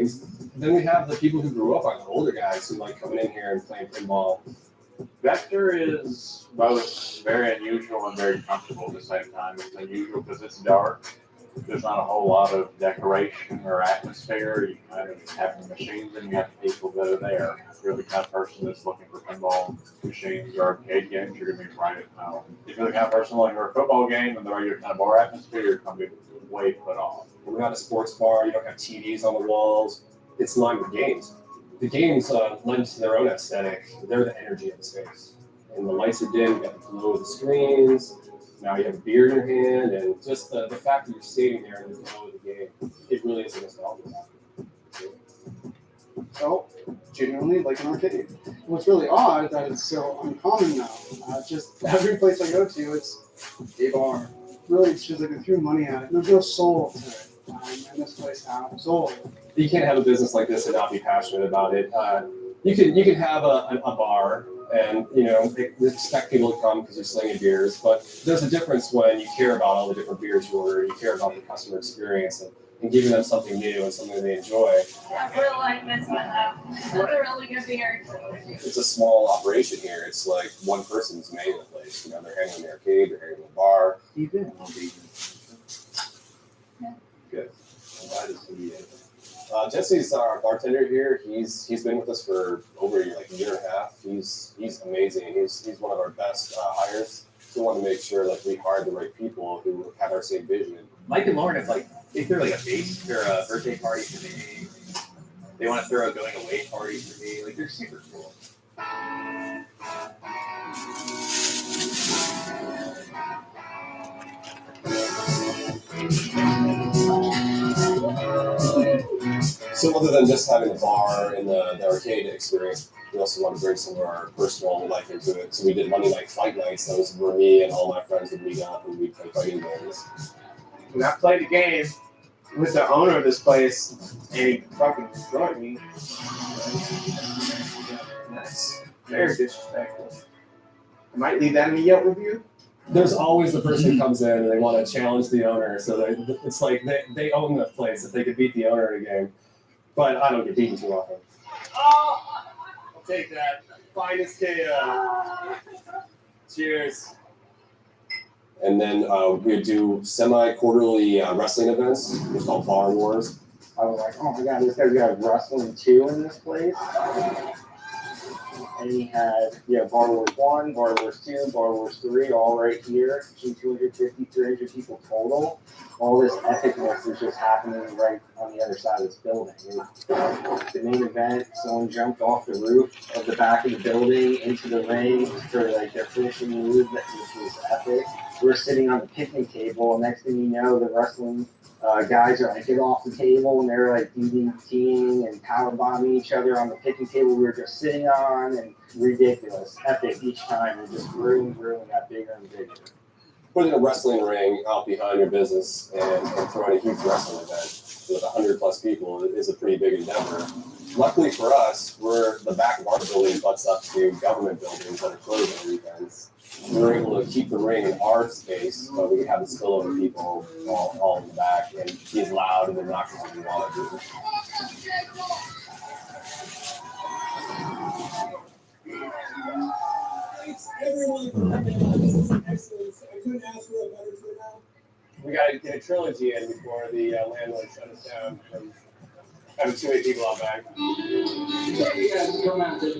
games. Then we have the people who grew up on the older guys who like coming in here and playing pinball. Vector is both very unusual and very comfortable at the same time. It's unusual because it's dark. There's not a whole lot of decoration or atmosphere. You kind of have the machines and you have the people that are there. If you're the kind of person that's looking for pinball machines or arcade games, you're going to be right at home. If you're the kind of person looking for a football game and the regular kind of bar atmosphere, you're going to be way put off. We're not a sports bar. You don't have TVs on the walls. It's lined with games. The games lend to their own aesthetic. They're the energy of the space. And the lights are dim. You got the glow of the screens. Now you have a beer in your hand, and just the fact that you're sitting there in the glow of the game, it really is a nostalgia. So, genuinely like an arcade. What's really odd is that it's so uncommon now. Just every place I go to, it's a bar. Really, it's just like they threw money at it. There's no soul to it. And this place has soul. You can't have a business like this and not be passionate about it. You can have a bar and expect people to come because you're slinging beers, but there's a difference when you care about all the different beers you order, you care about the customer experience and giving them something new and something they enjoy. I really like this one though. It's a really good beer. It's a small operation here. It's like one person's made the place. They're handling the arcade, they're handling the bar. Even. Good. I'm glad to see you. Jesse's our bartender here. He's been with us for over a year and a half. He's amazing. He's one of our best hires. So we want to make sure we hire the right people who have our same vision. Mike and Lauren, if they're like a base or a birthday party for me, they want to throw a going away party for me. They're super cool. So other than just having the bar and the arcade experience, we also want to bring some of our personal life into it. So we did Monday night fight nights. That was where me and all my friends would meet up and we'd play fighting games. When I played a game with the owner of this place, and he fucking destroyed me. That's very disrespectful. I might leave that in the Yelp review. There's always the person who comes in and they want to challenge the owner. So it's like they own the place. If they could beat the owner in a game. But I don't get beaten too often. Oh, I'll take that. Finest KO. Cheers. And then we do semi-quarterly wrestling events. It's called Bar Wars. I was like, oh my god, this guy's got wrestling 2 in this place. And he had, Bar Wars 1, Bar Wars 2, Bar Wars 3, all right here. 250, 300 people total. All this epicness is just happening right on the other side of this building. The main event, someone jumped off the roof of the back of the building into the ring for their finishing move, which was epic. We're sitting on the picnic table, and next thing you know, the wrestling guys are get off the table, and they're DDTing and powerbombing each other on the picnic table we were just sitting on, and ridiculous, epic each time. It just grew and got bigger and bigger. Putting a wrestling ring out behind your business and throwing a huge wrestling event with 100+ people is a pretty big endeavor. Luckily for us, the back of our building butts up to government buildings that are closed on weekends. We were able to keep the ring in our space, but we have the spillover people all in the back and be as loud and obnoxious as we want to do. Thanks everyone for coming out. This is excellent. I couldn't ask for a better turnout. We got to get a trilogy in before the landlord shut us down from having too many people out back. The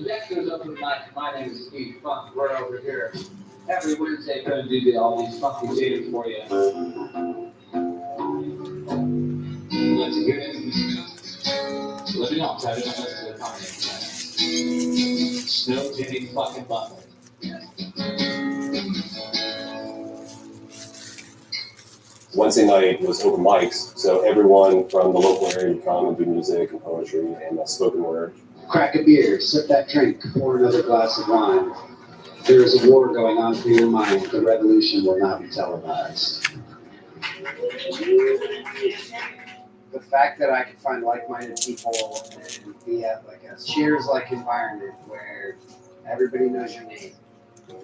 next goes up to my name is Steve Funk. We're over here. Every Wednesday, going to do all these funky tunes for you. Let's get into this. Let me know. Try to go to the comment. Snow Jimmy fucking Butler. Wednesday night was open mics, so everyone from the local area would come and do music and poetry and spoken word. Crack a beer, sip that drink, pour another glass of wine. There is a war going on through your mind. The revolution will not be televised. The fact that I can find like-minded people and be at a Cheers-like environment where everybody knows your name.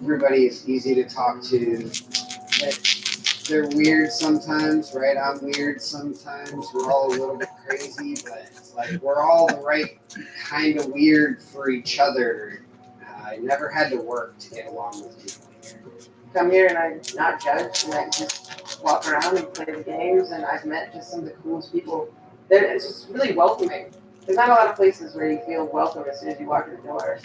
Everybody is easy to talk to. They're weird sometimes, right? I'm weird sometimes. We're all a little bit crazy, but it's like we're all the right kind of weird for each other. I never had to work to get along with people here. Come here and I'm not judged and I just walk around and play the games and I've met just some of the coolest people. It's just really welcoming. There's not a lot of places where you feel welcome as soon as you walk in the door.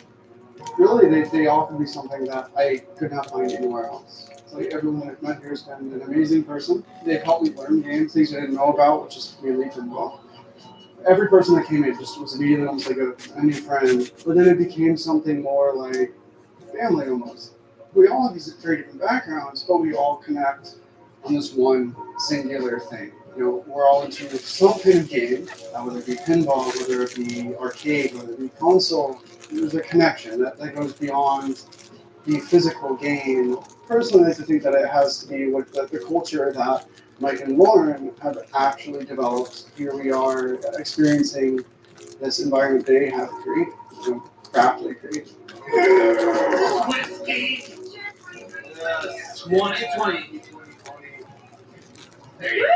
Really, they offer me something that I could not find anywhere else. It's like everyone I've met here has been an amazing person. They've helped me learn games, things I didn't know about, which is really well. Every person that came in just was immediately almost like a new friend, but then it became something more like family almost. We all have these very different backgrounds, but we all connect on this one singular thing. You know, we're all into some kind of game, whether it be pinball, whether it be arcade, whether it be console. There's a connection that goes beyond the physical game. Personally, I like to think that it has to be with the culture that Mike and Lauren have actually developed. Here we are experiencing this environment they have created, craftily created. 2020. There you go.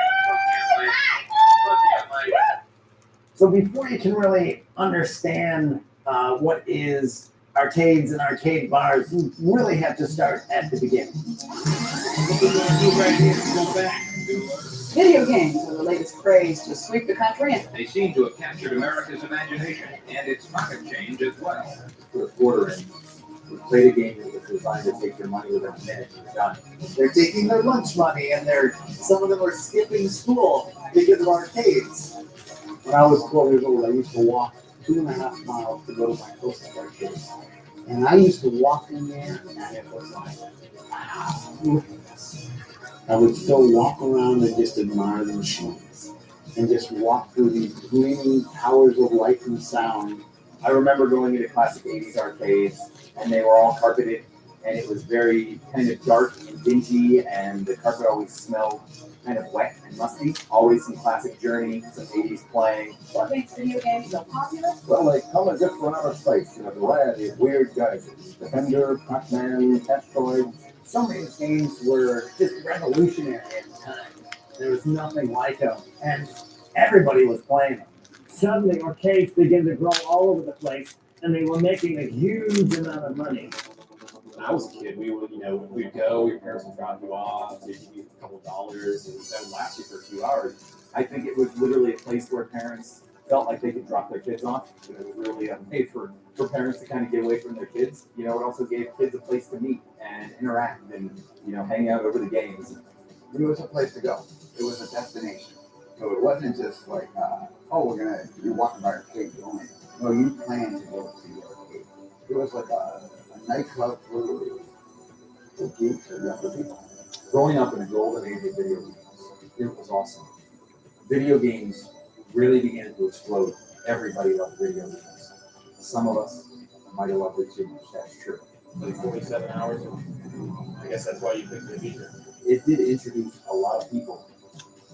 So before you can really understand what is arcades and arcade bars, you really have to start at the beginning. Video games are the latest craze to sweep the country, and they seem to have captured America's imagination and its pocket change as well. Put a quarter in. We played a game that was designed to take your money within a minute and you're done. They're taking their lunch money, and some of them are skipping school because of arcades. When I was 12 years old, I used to walk 2.5 miles to go to my closest arcade. And I used to walk in there, and it was like, wow, look at this. I would still walk around and just admire the machines and just walk through these gleaming towers of light and sound. I remember going into classic 80s arcades, and they were all carpeted, and it was very kind of dark and dingy, and the carpet always smelled kind of wet and musty. Always some classic Journey, some 80s playing. what makes video games so popular? Well, they come in just from outer space in a variety of weird gadgets. Defender, Pac-Man, Asteroid. Some of these games were just revolutionary at the time. There was nothing like them, and everybody was playing them. Suddenly, arcades began to grow all over the place, and they were making a huge amount of money. When I was a kid, we would, we'd go, your parents would drop you off, they'd give you a couple dollars, and that would last you for a few hours. I think it was literally a place where parents felt like they could drop their kids off. It was really a way for parents to kind of get away from their kids. It also gave kids a place to meet and interact and, hang out over the games. It was a place to go. It was a destination. So it wasn't just like, you're walking by arcade only. No, you planned to go to the arcade. It was like a nightclub for geeks or younger people. Growing up in the golden age of video games, it was awesome. Video games really began to explode. Everybody loved video games. Some of us might have loved it too much, that's true. Like 47 hours, I guess that's why you picked the feature. It did introduce a lot of people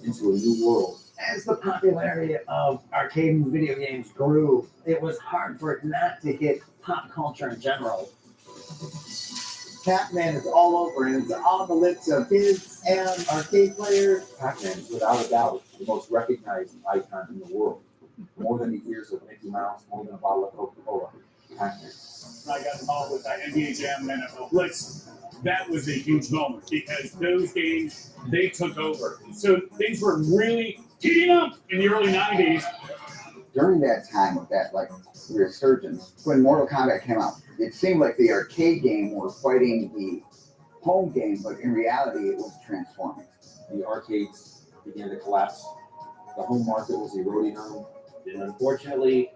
into a new world. As the popularity of arcade and video games grew, it was hard for it not to hit pop culture in general. Pac-Man is all over, and it's on the lips of kids and arcade players. Pac-Man is without a doubt the most recognized icon in the world. More than the ears of Mickey Mouse, more than a bottle of Coca-Cola. Pac-Man. I got involved with NBA Jam and NFL Blitz. That was a huge moment because those games, they took over. So things were really heating up in the early 90s. During that time of that resurgence, when Mortal Kombat came out, it seemed like the arcade game were fighting the home game, but in reality it was transforming. The arcades began to collapse. The home market was eroding on them. And unfortunately,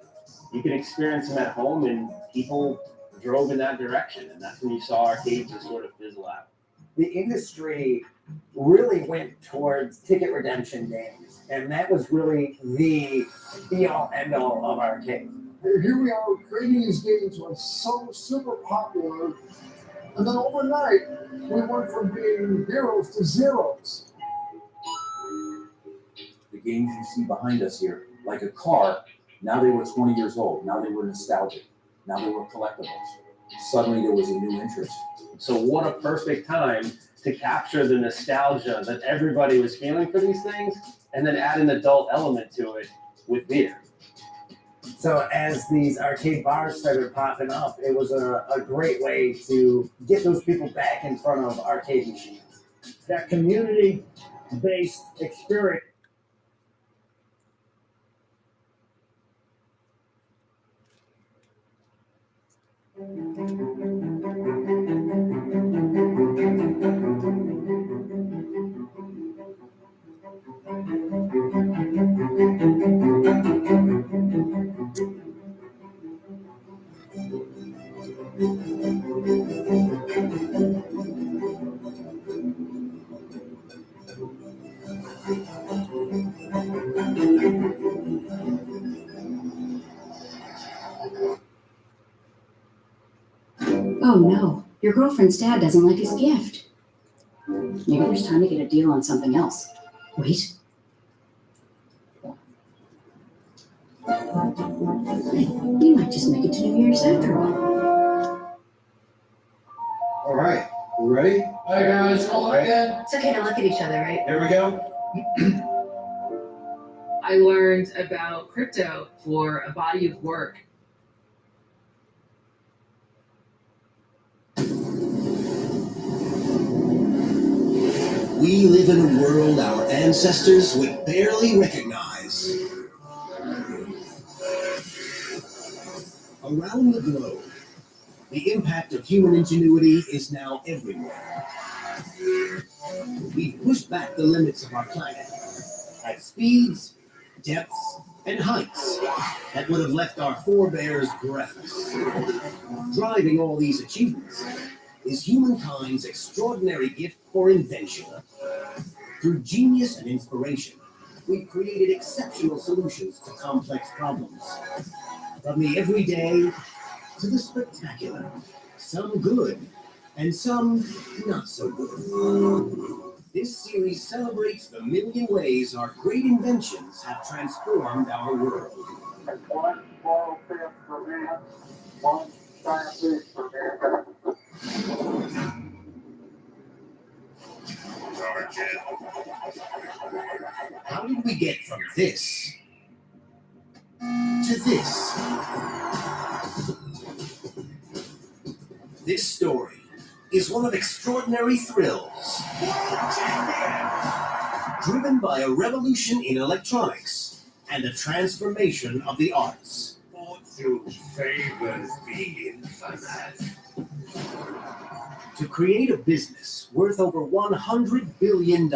you can experience them at home, and people drove in that direction, and that's when you saw arcades just sort of fizzle out. The industry really went towards ticket redemption games, and that was really the be-all, end-all of arcade. Here we are creating these games were so super popular, and then overnight we went from being heroes to zeros. The games you see behind us here, like a car, now they were 20 years old. Now they were nostalgic. Now they were collectibles. Suddenly there was a new interest. So what a perfect time to capture the nostalgia that everybody was feeling for these things, and then add an adult element to it with beer. So as these arcade bars started popping up, it was a great way to get those people back in front of arcade machines. That community-based experience. Oh no, your girlfriend's dad doesn't like his gift. Maybe there's time to get a deal on something else. Wait. We might just make it to New Year's after all. All right, we ready? Hi guys, all right. It's okay to look at each other, right? Here we go. I learned about crypto for a body of work. We live in a world our ancestors would barely recognize. Around the globe, the impact of human ingenuity is now everywhere. We've pushed back the limits of our planet at speeds, depths, and heights that would have left our forebears breathless. Driving all these achievements is humankind's extraordinary gift for invention. Through genius and inspiration, we've created exceptional solutions to complex problems. From the everyday to the spectacular, some good and some not so good. This series celebrates the million ways our great inventions have transformed our world. One small step for man, one giant leap for mankind. How did we get from this to this? This story is one of extraordinary thrills, driven by a revolution in electronics and a transformation of the arts. Fortune favors the infinite. To create a business worth over $100 billion,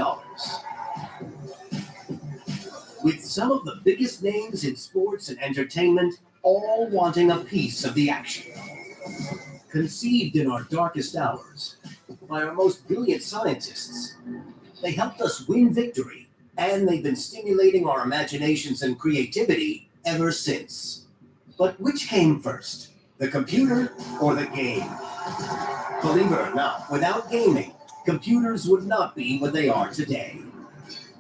with some of the biggest names in sports and entertainment all wanting a piece of the action. Conceived in our darkest hours by our most brilliant scientists, they helped us win victory, and they've been stimulating our imaginations and creativity ever since. But which came first, the computer or the game? Believe it or not, without gaming, computers would not be what they are today.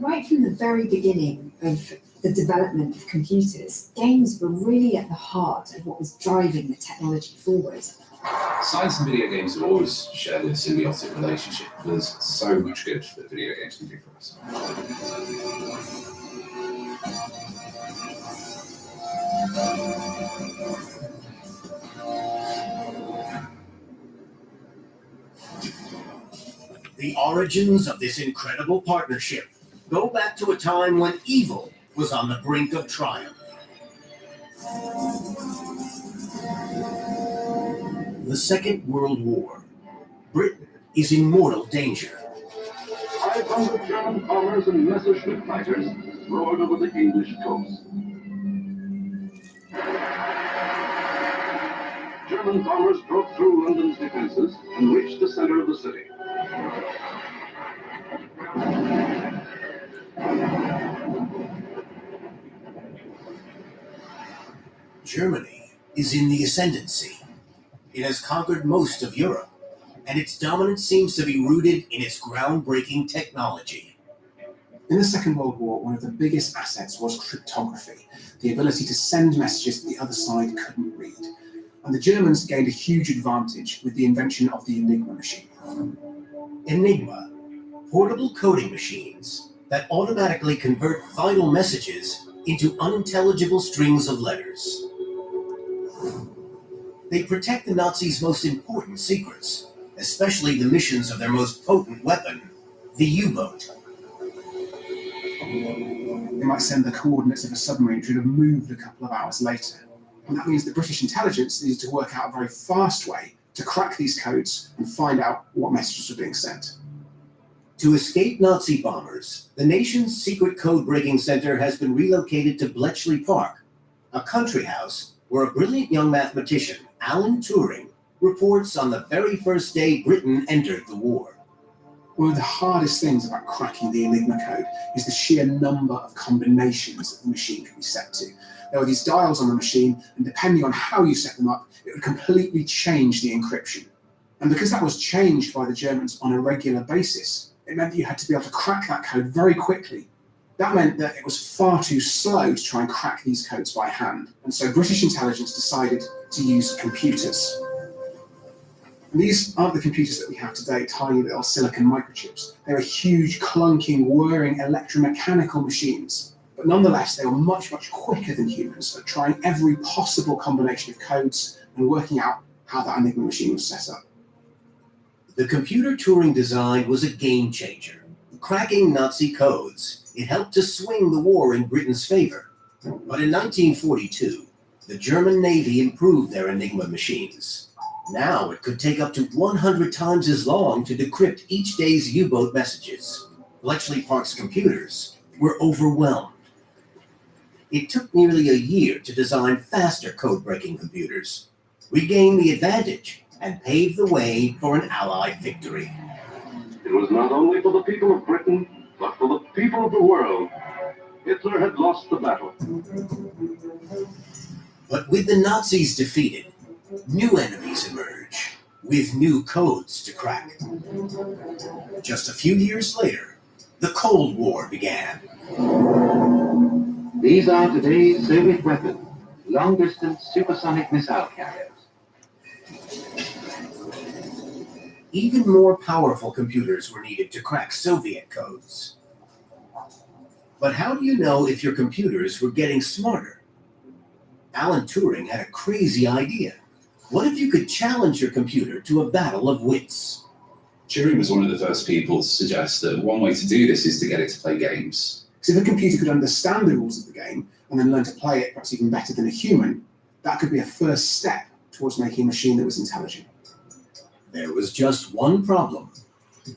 Right from the very beginning of the development of computers, games were really at the heart of what was driving the technology forward. Science and video games have always shared a symbiotic relationship. There's so much good that video games can do for us. The origins of this incredible partnership go back to a time when evil was on the brink of triumph. The Second World War. Britain is in mortal danger. 500 German bombers and Messerschmitt fighters roared over the English coast. German bombers broke through London's defenses and reached the center of the city. Germany is in the ascendancy. It has conquered most of Europe, and its dominance seems to be rooted in its groundbreaking technology. In the Second World War, one of the biggest assets was cryptography, the ability to send messages that the other side couldn't read. And the Germans gained a huge advantage with the invention of the Enigma machine. Enigma, portable coding machines that automatically convert vital messages into unintelligible strings of letters. They protect the Nazis' most important secrets, especially the missions of their most potent weapon, the U-boat. They might send the coordinates of a submarine which would have moved a couple of hours later. And that means the British intelligence needed to work out a very fast way to crack these codes and find out what messages were being sent. To escape Nazi bombers, the nation's secret code-breaking center has been relocated to Bletchley Park, a country house where a brilliant young mathematician, Alan Turing, reports on the very first day Britain entered the war. One of the hardest things about cracking the Enigma code is the sheer number of combinations that the machine can be set to. There were these dials on the machine, and depending on how you set them up, it would completely change the encryption. And because that was changed by the Germans on a regular basis, it meant that you had to be able to crack that code very quickly. That meant that it was far too slow to try and crack these codes by hand. And so British intelligence decided to use computers. And these aren't the computers that we have today, tiny little silicon microchips. They were huge, clunking, whirring electromechanical machines. But nonetheless, they were much, much quicker than humans at trying every possible combination of codes and working out how that Enigma machine was set up. The computer Turing designed was a game changer. Cracking Nazi codes, it helped to swing the war in Britain's favor. But in 1942, the German Navy improved their Enigma machines. Now it could take up to 100 times as long to decrypt each day's U-boat messages. Bletchley Park's computers were overwhelmed. It took nearly a year to design faster code-breaking computers, regain the advantage, and pave the way for an Allied victory. It was not only for the people of Britain, but for the people of the world. Hitler had lost the battle. But with the Nazis defeated, new enemies emerge, with new codes to crack. Just a few years later, the Cold War began. These are today's Soviet weapons, long-distance supersonic missile carriers. Even more powerful computers were needed to crack Soviet codes. But how do you know if your computers were getting smarter? Alan Turing had a crazy idea. What if you could challenge your computer to a battle of wits? Turing was one of the first people to suggest that one way to do this is to get it to play games. Because if a computer could understand the rules of the game and then learn to play it perhaps even better than a human, that could be a first step towards making a machine that was intelligent. There was just one problem.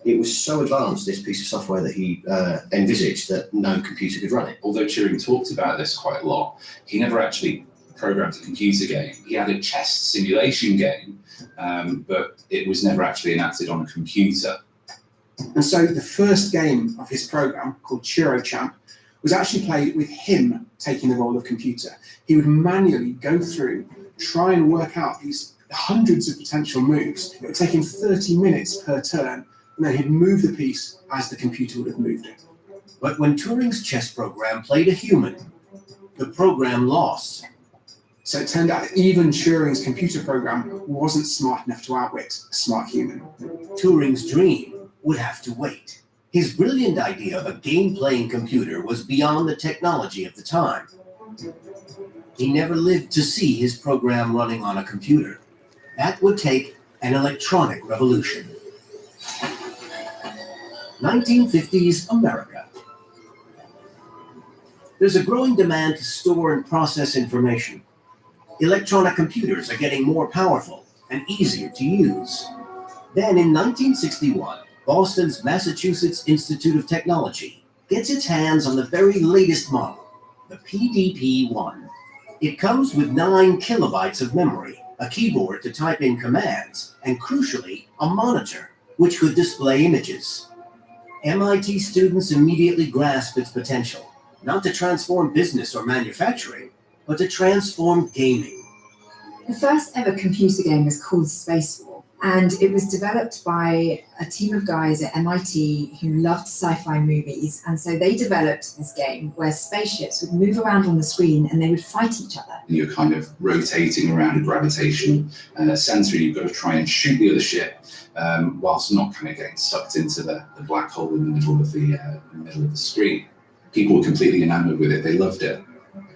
It was so advanced, this piece of software, that he envisaged that no computer could run it. Although Turing talked about this quite a lot, he never actually programmed a computer game. He had a chess simulation game, but it was never actually enacted on a computer. And so the first game of his program, called Chiro Champ, was actually played with him taking the role of computer. He would manually go through, try and work out these hundreds of potential moves. It would take him 30 minutes per turn, and then he'd move the piece as the computer would have moved it. But when Turing's chess program played a human, the program lost. So it turned out that even Turing's computer program wasn't smart enough to outwit a smart human. Turing's dream would have to wait. His brilliant idea of a game-playing computer was beyond the technology of the time. He never lived to see his program running on a computer. That would take an electronic revolution. 1950s America. There's a growing demand to store and process information. Electronic computers are getting more powerful and easier to use. Then in 1961, Boston's Massachusetts Institute of Technology gets its hands on the very latest model, the PDP-1. It comes with 9 kilobytes of memory, a keyboard to type in commands, and crucially, a monitor, which could display images. MIT students immediately grasp its potential, not to transform business or manufacturing, but to transform gaming. The first ever computer game was called Space War, and it was developed by a team of guys at MIT who loved sci-fi movies, and so they developed this game where spaceships would move around on the screen and they would fight each other. And you're kind of rotating around a gravitational center, and you've got to try and shoot the other ship whilst not kind of getting sucked into the black hole in the middle of the screen. People were completely enamored with it. They loved it.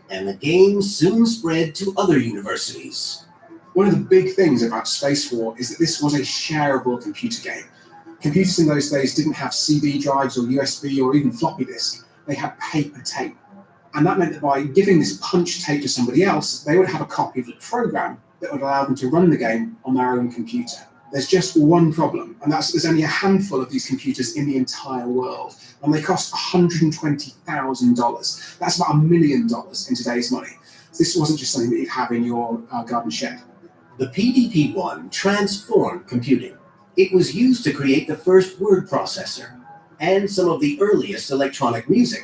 and the game soon spread to other universities. One of the big things about Space War is that this was a shareable computer game. Computers in those days didn't have CD drives or USB or even floppy disk. They had paper tape. And that meant that by giving this punch tape to somebody else, they would have a copy of the program that would allow them to run the game on their own computer. There's just one problem, and that's that there's only a handful of these computers in the entire world, and they cost $120,000. That's about $1 million in today's money. So this wasn't just something that you'd have in your garden shed. The PDP-1 transformed computing. It was used to create the first word processor and some of the earliest electronic music.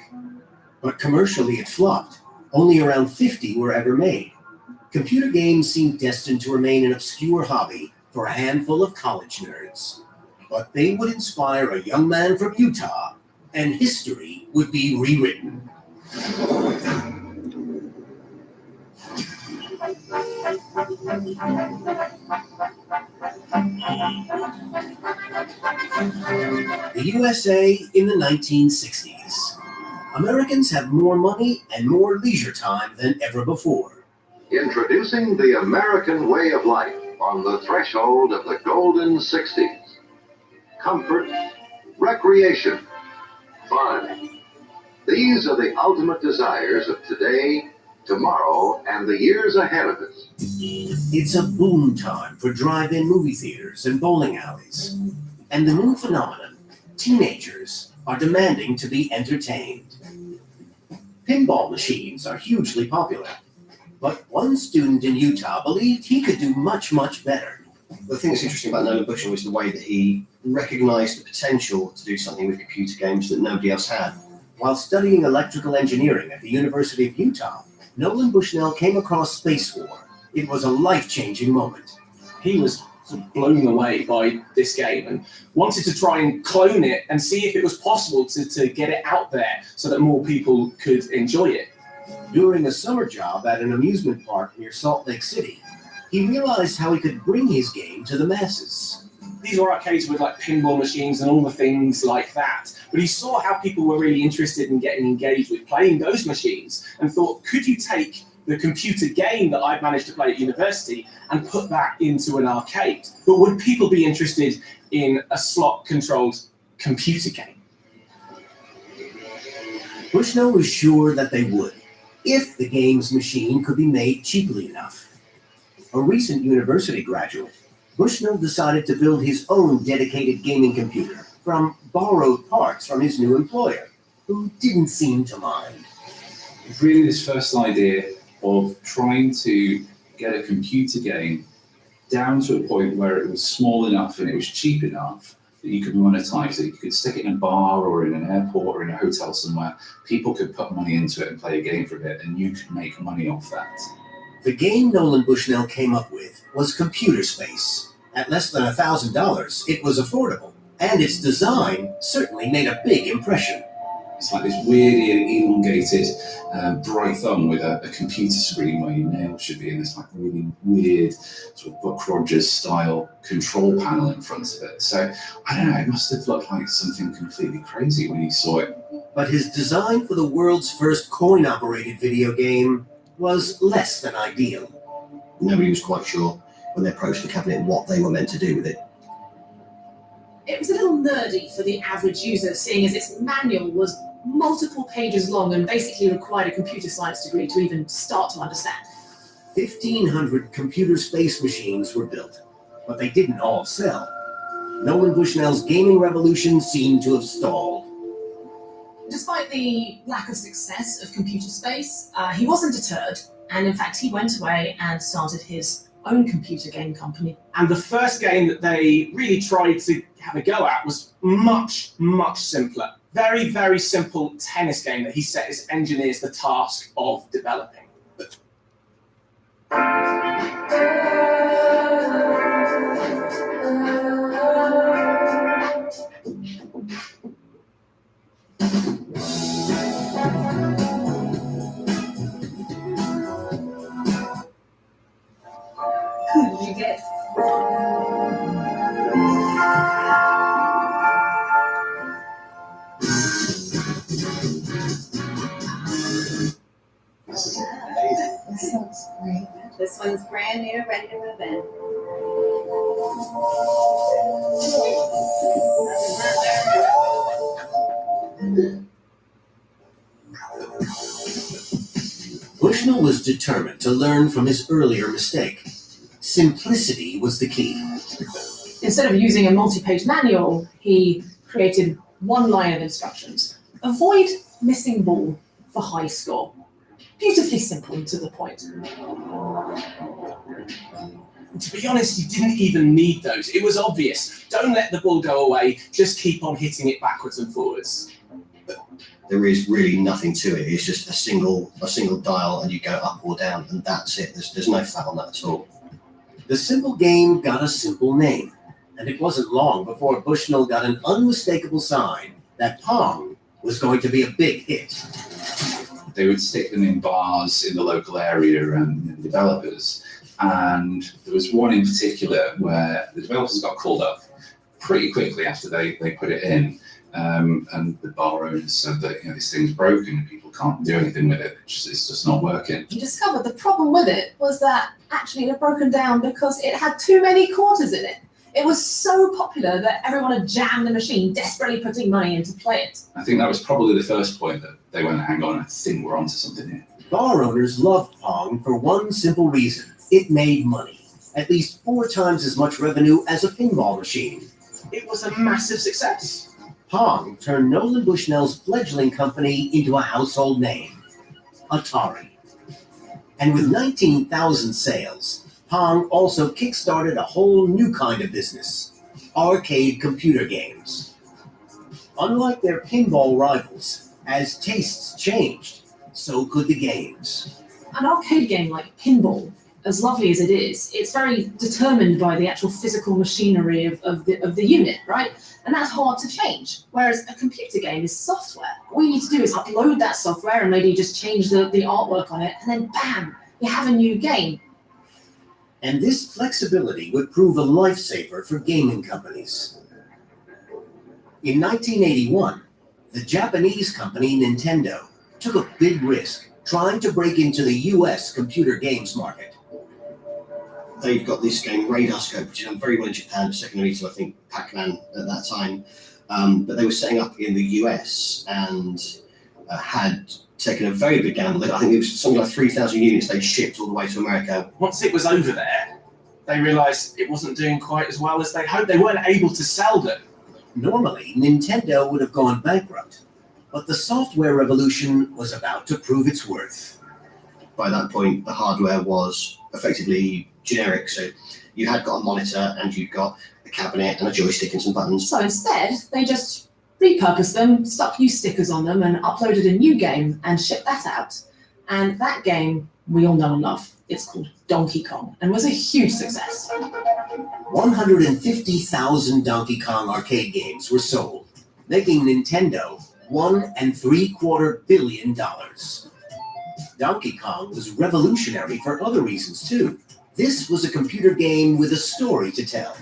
But commercially it flopped. Only around 50 were ever made. Computer games seemed destined to remain an obscure hobby for a handful of college nerds. But they would inspire a young man from Utah, and history would be rewritten. The USA in the 1960s. Americans have more money and more leisure time than ever before. Introducing the American way of life on the threshold of the golden 60s. Comfort, recreation, fun. These are the ultimate desires of today, tomorrow, and the years ahead of us. It's a boom time for drive-in movie theaters and bowling alleys. And the new phenomenon, teenagers are demanding to be entertained. Pinball machines are hugely popular. But one student in Utah believed he could do much, much better. The thing that's interesting about Nolan Bushnell was the way that he recognized the potential to do something with computer games that nobody else had. While studying electrical engineering at the University of Utah, Nolan Bushnell came across Space War. It was a life-changing moment. He was sort of blown away by this game and wanted to try and clone it and see if it was possible to get it out there so that more people could enjoy it. During a summer job at an amusement park near Salt Lake City, he realized how he could bring his game to the masses. These were arcades with like pinball machines and all the things like that. But he saw how people were really interested in getting engaged with playing those machines and thought, could you take the computer game that I'd managed to play at university and put that into an arcade? But would people be interested in a slot-controlled computer game? Bushnell was sure that they would, if the game's machine could be made cheaply enough. A recent university graduate, Bushnell decided to build his own dedicated gaming computer from borrowed parts from his new employer, who didn't seem to mind. Really, this first idea of trying to get a computer game down to a point where it was small enough and it was cheap enough that you could monetize it. You could stick it in a bar or in an airport or in a hotel somewhere. People could put money into it and play a game for a bit, and you could make money off that. The game Nolan Bushnell came up with was Computer Space. At less than $1,000, it was affordable, and its design certainly made a big impression. It's like this weirdly elongated bright thumb with a computer screen where your nails should be in this like really weird sort of Buck Rogers style control panel in front of it. So I don't know, it must have looked like something completely crazy when you saw it. But his design for the world's first coin-operated video game was less than ideal. Nobody was quite sure when they approached the cabinet what they were meant to do with it. It was a little nerdy for the average user, seeing as its manual was multiple pages long and basically required a computer science degree to even start to understand. 1,500 computer space machines were built, but they didn't all sell. Nolan Bushnell's gaming revolution seemed to have stalled. Despite the lack of success of Computer Space, he wasn't deterred, and in fact he went away and started his own computer game company. And the first game that they really tried to have a go at was much, much simpler. Very, very simple tennis game that he set his engineers the task of developing. Who did you get? This one's brand new, ready to move in. Bushnell was determined to learn from his earlier mistake. Simplicity was the key. Instead of using a multi-page manual, he created one line of instructions. Avoid missing ball for high score. Beautifully simple and to the point. To be honest, you didn't even need those. It was obvious. Don't let the ball go away. Just keep on hitting it backwards and forwards. There is really nothing to it. It's just a single dial, and you go up or down, and that's it. There's no fat on that at all. The simple game got a simple name, and it wasn't long before Bushnell got an unmistakable sign that Pong was going to be a big hit. They would stick them in bars in the local area and developers. And there was one in particular where the developers got called up pretty quickly after they put it in. And the bar owners said that this thing's broken and people can't do anything with it. It's just not working. He discovered the problem with it was that actually it had broken down because it had too many quarters in it. It was so popular that everyone had jammed the machine, desperately putting money in to play it. I think that was probably the first point that they went, hang on, I think we're onto something here. Bar owners loved Pong for one simple reason. It made money. At least 4 times as much revenue as a pinball machine. It was a massive success. Pong turned Nolan Bushnell's fledgling company into a household name, Atari. And with 19,000 sales, Pong also kick-started a whole new kind of business, arcade computer games. Unlike their pinball rivals, as tastes changed, so could the games. An arcade game like pinball, as lovely as it is, it's very determined by the actual physical machinery of the unit, right? And that's hard to change. Whereas a computer game is software. All you need to do is upload that software and maybe just change the artwork on it, and then bam, you have a new game. And this flexibility would prove a lifesaver for gaming companies. In 1981, the Japanese company Nintendo took a big risk trying to break into the US computer games market. They've got this game Radarscope, which is done very well in Japan, secondary to I think Pac-Man at that time. But they were setting up in the US and had taken a very big gamble. I think it was something like 3,000 units they'd shipped all the way to America. Once it was over there, they realised it wasn't doing quite as well as they hoped. They weren't able to sell them. Normally, Nintendo would have gone bankrupt, but the software revolution was about to prove its worth. By that point, the hardware was effectively generic, so you had got a monitor and you'd got a cabinet and a joystick and some buttons. So instead, they just repurposed them, stuck new stickers on them, and uploaded a new game and shipped that out. And that game we all know and love. It's called Donkey Kong and was a huge success. 150,000 Donkey Kong arcade games were sold, making Nintendo $1.75 billion. Donkey Kong was revolutionary for other reasons too. This was a computer game with a story to tell.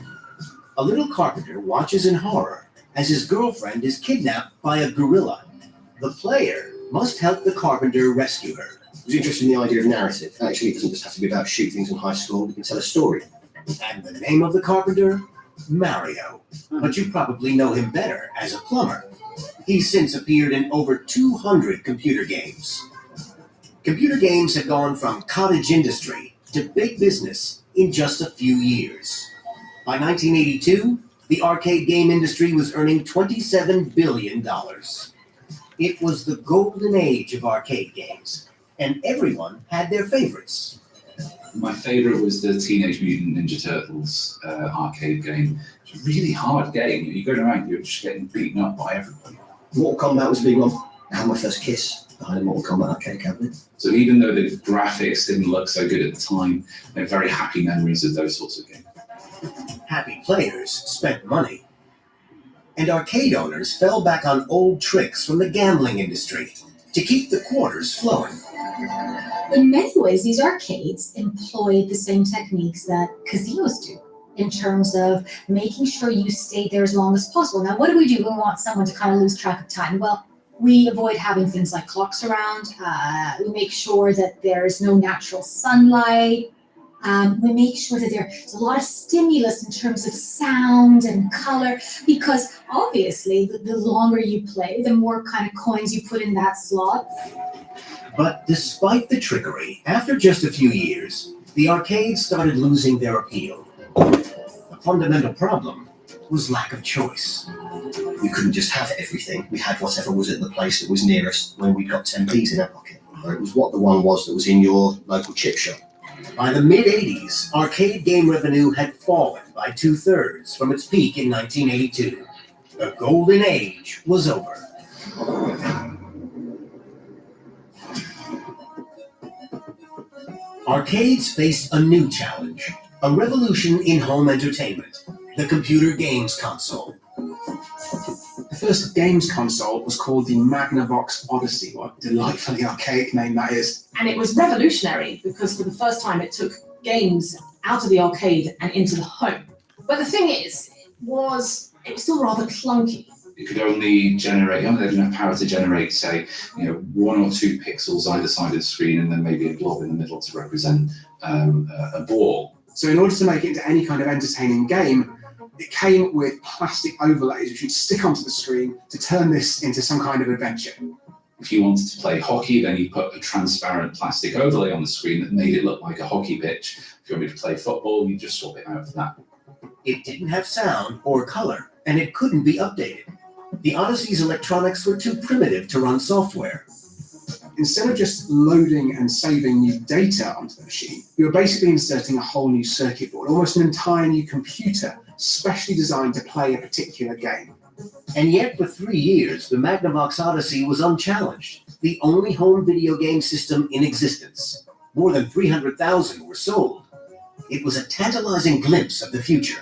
A little carpenter watches in horror as his girlfriend is kidnapped by a gorilla. The player must help the carpenter rescue her. I was interested in the idea of narrative. Actually, it doesn't just have to be about shoot things in high school. You can tell a story. And the name of the carpenter? Mario. But you probably know him better as a plumber. He's since appeared in over 200 computer games. Computer games have gone from cottage industry to big business in just a few years. By 1982, the arcade game industry was earning $27 billion. It was the golden age of arcade games, and everyone had their favorites. My favourite was the Teenage Mutant Ninja Turtles arcade game. It's a really hard game. You go around, you're just getting beaten up by everybody. Mortal Kombat was a big one. I had my first kiss behind a Mortal Kombat arcade cabinet. So even though the graphics didn't look so good at the time, they're very happy memories of those sorts of games. Happy players spent money. And arcade owners fell back on old tricks from the gambling industry to keep the quarters flowing. In many ways, these arcades employed the same techniques that casinos do in terms of making sure you stay there as long as possible. Now, what do? We want someone to kind of lose track of time. Well, we avoid having things like clocks around. We make sure that there's no natural sunlight. We make sure that there's a lot of stimulus in terms of sound and color, because obviously the longer you play, the more kind of coins you put in that slot. But despite the trickery, after just a few years, the arcades started losing their appeal. The fundamental problem was lack of choice. We couldn't just have everything. We had whatever was at the place that was nearest when we got 10p's in our pocket. Or it was what the one was that was in your local chip shop. By the mid-'80s, arcade game revenue had fallen by 2/3 from its peak in 1982. The golden age was over. Arcades faced a new challenge, a revolution in home entertainment, the computer games console. The first games console was called the Magnavox Odyssey. What a delightfully archaic name that is. And it was revolutionary because for the first time it took games out of the arcade and into the home. But the thing is, it was still rather clunky. It could only generate, only had enough power to generate, say, 1 or 2 pixels either side of the screen, and then maybe a blob in the middle to represent a ball. So in order to make it into any kind of entertaining game, it came with plastic overlays which you'd stick onto the screen to turn this into some kind of adventure. If you wanted to play hockey, then you put a transparent plastic overlay on the screen that made it look like a hockey pitch. If you wanted to play football, you just swap it out for that. It didn't have sound or color, and it couldn't be updated. The Odyssey's electronics were too primitive to run software. Instead of just loading and saving new data onto the machine, you were basically inserting a whole new circuit board, almost an entire new computer, specially designed to play a particular game. And yet, for 3 years, the Magnavox Odyssey was unchallenged, the only home video game system in existence. More than 300,000 were sold. It was a tantalizing glimpse of the future.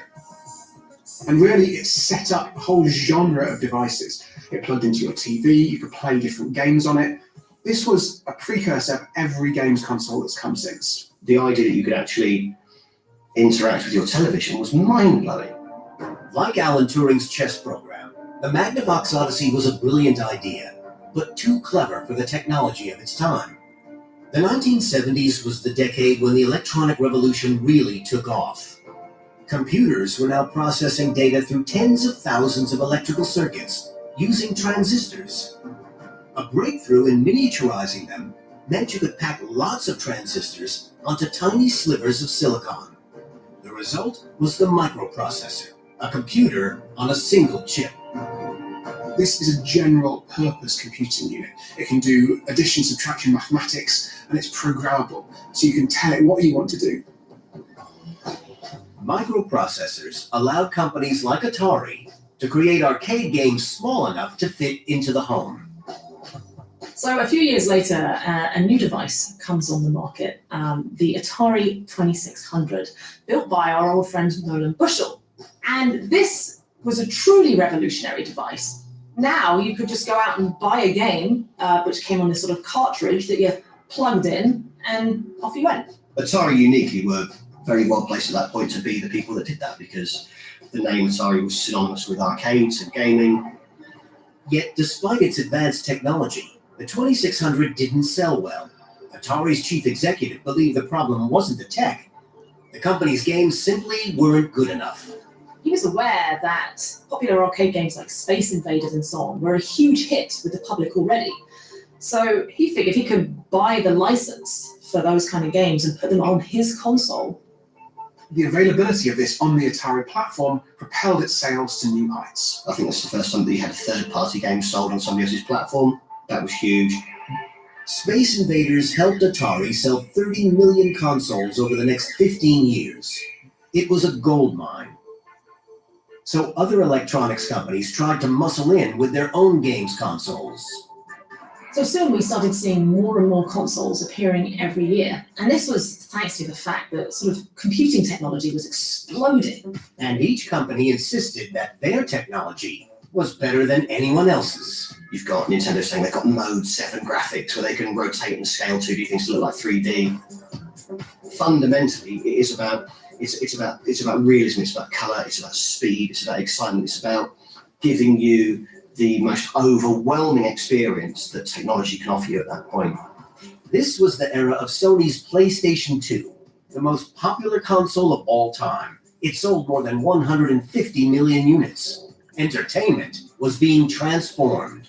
And really, it set up a whole genre of devices. It plugged into your TV, you could play different games on it. This was a precursor of every games console that's come since. The idea that you could actually interact with your television was mind-blowing. Like Alan Turing's chess program, the Magnavox Odyssey was a brilliant idea, but too clever for the technology of its time. The 1970s was the decade when the electronic revolution really took off. Computers were now processing data through tens of thousands of electrical circuits using transistors. A breakthrough in miniaturizing them meant you could pack lots of transistors onto tiny slivers of silicon. The result was the microprocessor, a computer on a single chip. This is a general purpose computing unit. It can do addition, subtraction, mathematics, and it's programmable, so you can tell it what you want to do. Microprocessors allowed companies like Atari to create arcade games small enough to fit into the home. So a few years later, a new device comes on the market, the Atari 2600, built by our old friend Nolan Bushell. And this was a truly revolutionary device. Now you could just go out and buy a game, which came on this sort of cartridge that you plugged in, and off you went. Atari uniquely were very well placed at that point to be the people that did that, because the name Atari was synonymous with arcades and gaming. Yet, despite its advanced technology, the 2600 didn't sell well. Atari's chief executive believed the problem wasn't the tech. The company's games simply weren't good enough. He was aware that popular arcade games like Space Invaders and so on were a huge hit with the public already. So he figured he could buy the license for those kind of games and put them on his console. The availability of this on the Atari platform propelled its sales to new heights. I think that's the first time that you had a third-party game sold on somebody else's platform. That was huge. Space Invaders helped Atari sell 30 million consoles over the next 15 years. It was a gold mine. So other electronics companies tried to muscle in with their own games consoles. So soon we started seeing more and more consoles appearing every year. And this was thanks to the fact that sort of computing technology was exploding. And each company insisted that their technology was better than anyone else's. You've got Nintendo saying they've got Mode 7 graphics where they can rotate and scale 2D things to look like 3D. Fundamentally, it is about it's about realism, it's about colour, it's about speed, it's about excitement, it's about giving you the most overwhelming experience that technology can offer you at that point. This was the era of Sony's PlayStation 2, the most popular console of all time. It sold more than 150 million units. Entertainment was being transformed.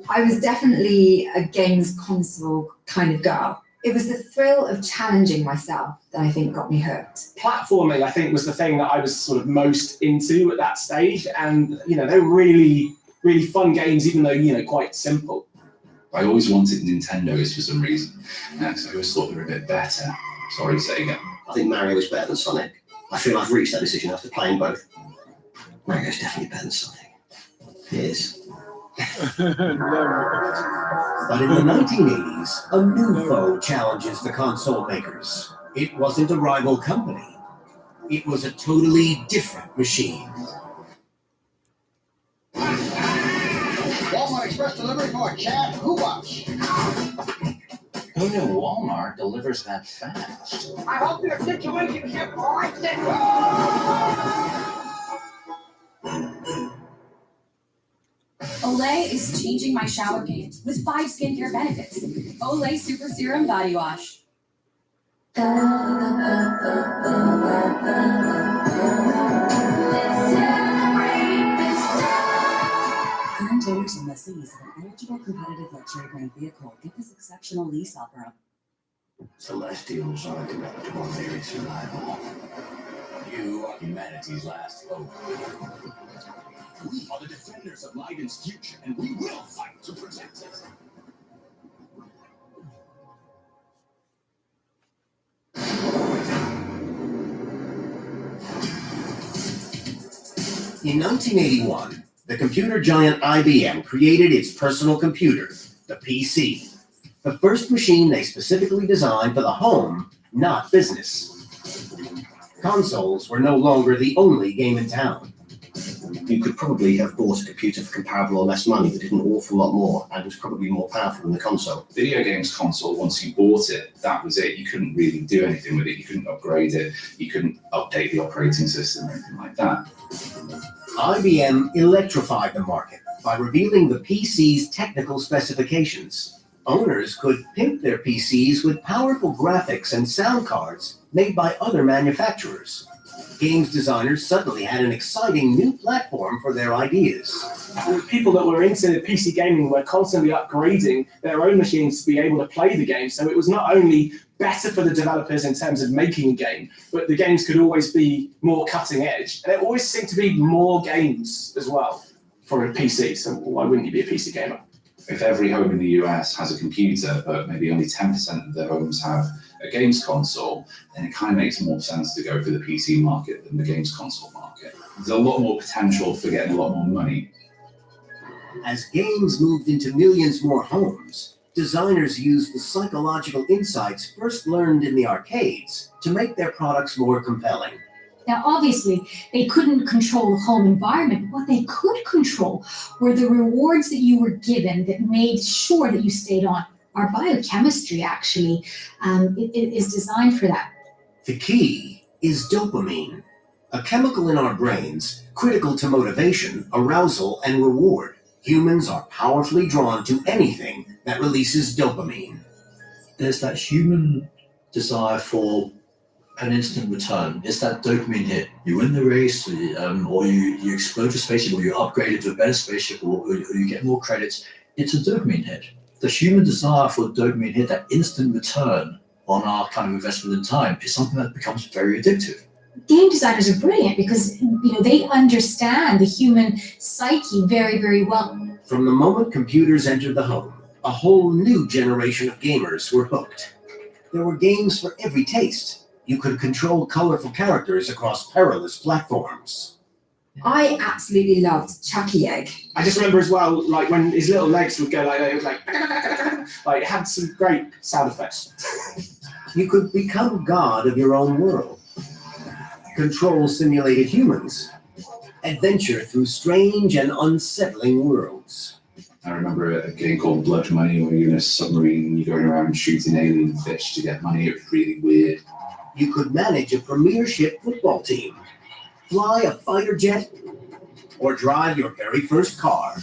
I was definitely a games console kind of girl. It was the thrill of challenging myself that I think got me hooked. Platforming, I think, was the thing that I was sort of most into at that stage, and they were really, really fun games, even though quite simple. I always wanted Nintendos for some reason, because I always thought they were a bit better. Sorry, Sega. I think Mario was better than Sonic. I feel I've reached that decision after playing both. Mario's definitely better than Sonic. He is. But in the 1980s, a new foe challenges the console makers. It wasn't a rival company. It was a totally different machine. Walmart Express delivery for Chad Hoowash. Who knew Walmart delivers that fast? I hope your situation ship likes it. Olay is changing my shower game with 5 skincare benefits. Olay Super Serum Body Wash. Current owners and lessees of an eligible competitive luxury brand vehicle get this exceptional lease offer. Celestials are direct to our very survival. You are humanity's last hope. We are the defenders of Leiden's future, and we will fight to protect it. In 1981, the computer giant IBM created its personal computer, the PC. The first machine they specifically designed for the home, not business. Consoles were no longer the only game in town. You could probably have bought a computer for comparable or less money that did an awful lot more and was probably more powerful than the console. Video games console, once you bought it, that was it. You couldn't really do anything with it. You couldn't upgrade it. You couldn't update the operating system or anything like that. IBM electrified the market by revealing the PC's technical specifications. Owners could pimp their PCs with powerful graphics and sound cards made by other manufacturers. Games designers suddenly had an exciting new platform for their ideas. People that were into PC gaming were constantly upgrading their own machines to be able to play the game. So it was not only better for the developers in terms of making a game, but the games could always be more cutting edge. And there always seemed to be more games as well for a PC. So why wouldn't you be a PC gamer? If every home in the US has a computer, but maybe only 10% of their homes have a games console, then it kind of makes more sense to go for the PC market than the games console market. There's a lot more potential for getting a lot more money. As games moved into millions more homes, designers used the psychological insights first learned in the arcades to make their products more compelling. Now, obviously, they couldn't control the home environment. What they could control were the rewards that you were given that made sure that you stayed on. Our biochemistry actually is designed for that. The key is dopamine, a chemical in our brains critical to motivation, arousal, and reward. Humans are powerfully drawn to anything that releases dopamine. There's that human desire for an instant return. It's that dopamine hit. You win the race, or you explode your spaceship, or you upgrade it to a better spaceship, or you get more credits. It's a dopamine hit. The human desire for dopamine hit, that instant return on our kind of investment in time, is something that becomes very addictive. Game designers are brilliant because they understand the human psyche very, very well. From the moment computers entered the home, a whole new generation of gamers were hooked. There were games for every taste. You could control colorful characters across perilous platforms. I absolutely loved Chucky Egg. I just remember as well, like when his little legs would go like that, it was like it had some great sound effects. You could become god of your own world, control simulated humans, adventure through strange and unsettling worlds. I remember a game called Blood Money where you're in a submarine and you're going around shooting alien fish to get money. It was really weird. You could manage a premiership football team, fly a fighter jet, or drive your very first car.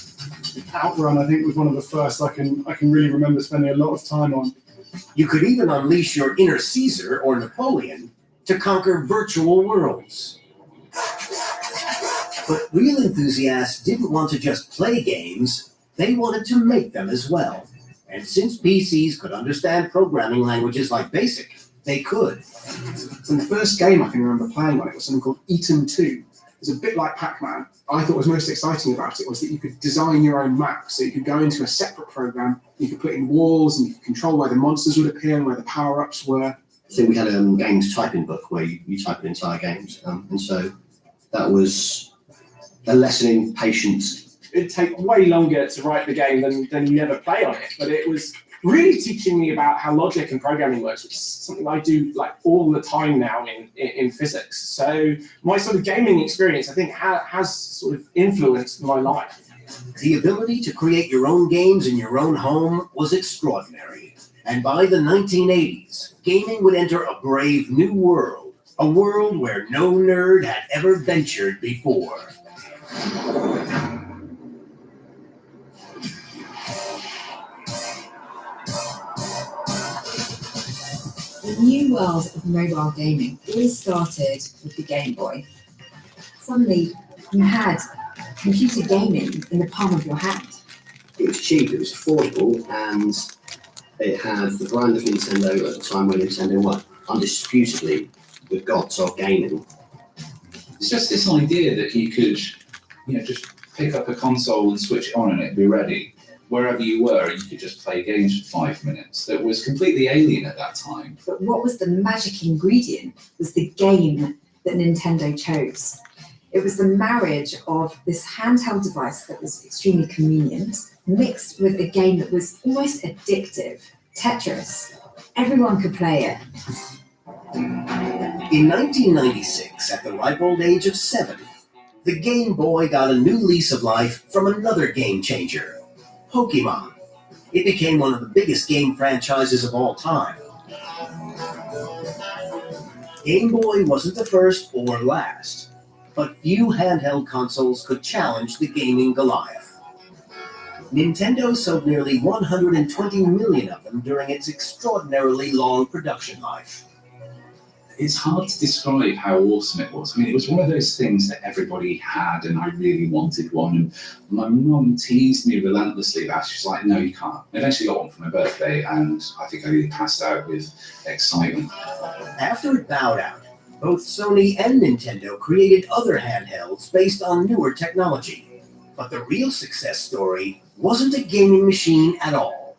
Outrun, I think, was one of the first I can really remember spending a lot of time on. You could even unleash your inner Caesar or Napoleon to conquer virtual worlds. But real enthusiasts didn't want to just play games, they wanted to make them as well. And since PCs could understand programming languages like BASIC, they could. And the first game I can remember playing on it was something called Eaton 2. It was a bit like Pac-Man. I thought was most exciting about it was that you could design your own map. So you could go into a separate program, you could put in walls, and you could control where the monsters would appear and where the power-ups were. So we had a games typing book where you type in entire games. And so that was a lesson in patience. It'd take way longer to write the game than you ever play on it, but it was really teaching me about how logic and programming works, which is something I do like all the time now in physics. So my sort of gaming experience, I think, has sort of influenced my life. The ability to create your own games in your own home was extraordinary. And by the 1980s, gaming would enter a brave new world, a world where no nerd had ever ventured before. The new world of mobile gaming all started with the Game Boy. Suddenly, you had computer gaming in the palm of your hand. It was cheap, it was affordable, and it had the brand of Nintendo at the time when Nintendo were undisputably the gods of gaming. It's just this idea that you could, just pick up a console and switch it on and it'd be ready. Wherever you were, you could just play games for 5 minutes. That was completely alien at that time. But what was the magic ingredient was the game that Nintendo chose. It was the marriage of this handheld device that was extremely convenient, mixed with a game that was almost addictive, Tetris. Everyone could play it. In 1996, at the ripe old age of 7, the Game Boy got a new lease of life from another game changer, Pokemon. It became one of the biggest game franchises of all time. Game Boy wasn't the first or last, but few handheld consoles could challenge the gaming Goliath. Nintendo sold nearly 120 million of them during its extraordinarily long production life. It's hard to describe how awesome it was. I mean, it was one of those things that everybody had, and I really wanted one. And my mum teased me relentlessly about it. She's like, no, you can't. I eventually got one for my birthday, and I think I really passed out with excitement. After it bowed out, both Sony and Nintendo created other handhelds based on newer technology. But the real success story wasn't a gaming machine at all.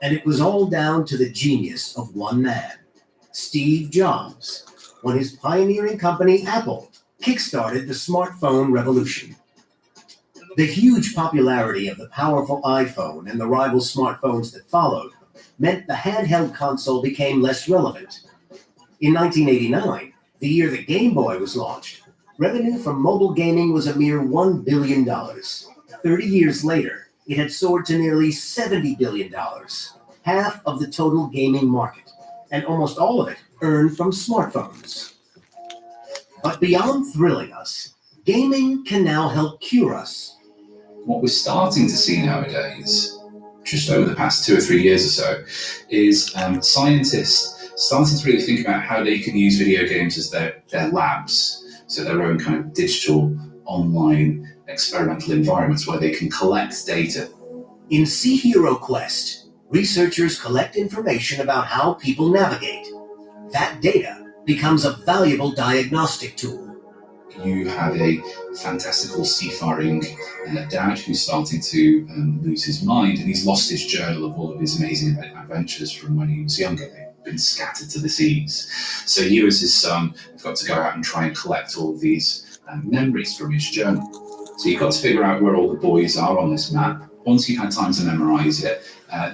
And it was all down to the genius of one man, Steve Jobs, when his pioneering company Apple kickstarted the smartphone revolution. The huge popularity of the powerful iPhone and the rival smartphones that followed meant the handheld console became less relevant. In 1989, the year the Game Boy was launched, revenue from mobile gaming was a mere $1 billion. 30 years later, it had soared to nearly $70 billion, half of the total gaming market, and almost all of it earned from smartphones. But beyond thrilling us, gaming can now help cure us. What we're starting to see nowadays, just over the past 2 or 3 years or so, is scientists starting to really think about how they can use video games as their labs, so their own kind of digital, online, experimental environments where they can collect data. In Sea Hero Quest, researchers collect information about how people navigate. That data becomes a valuable diagnostic tool. You have a fantastical seafaring dad who's starting to lose his mind, and he's lost his journal of all of his amazing adventures from when he was younger. They've been scattered to the seas. So you as his son have got to go out and try and collect all of these memories from his journal. So you've got to figure out where all the boys are on this map. Once you've had time to memorize it,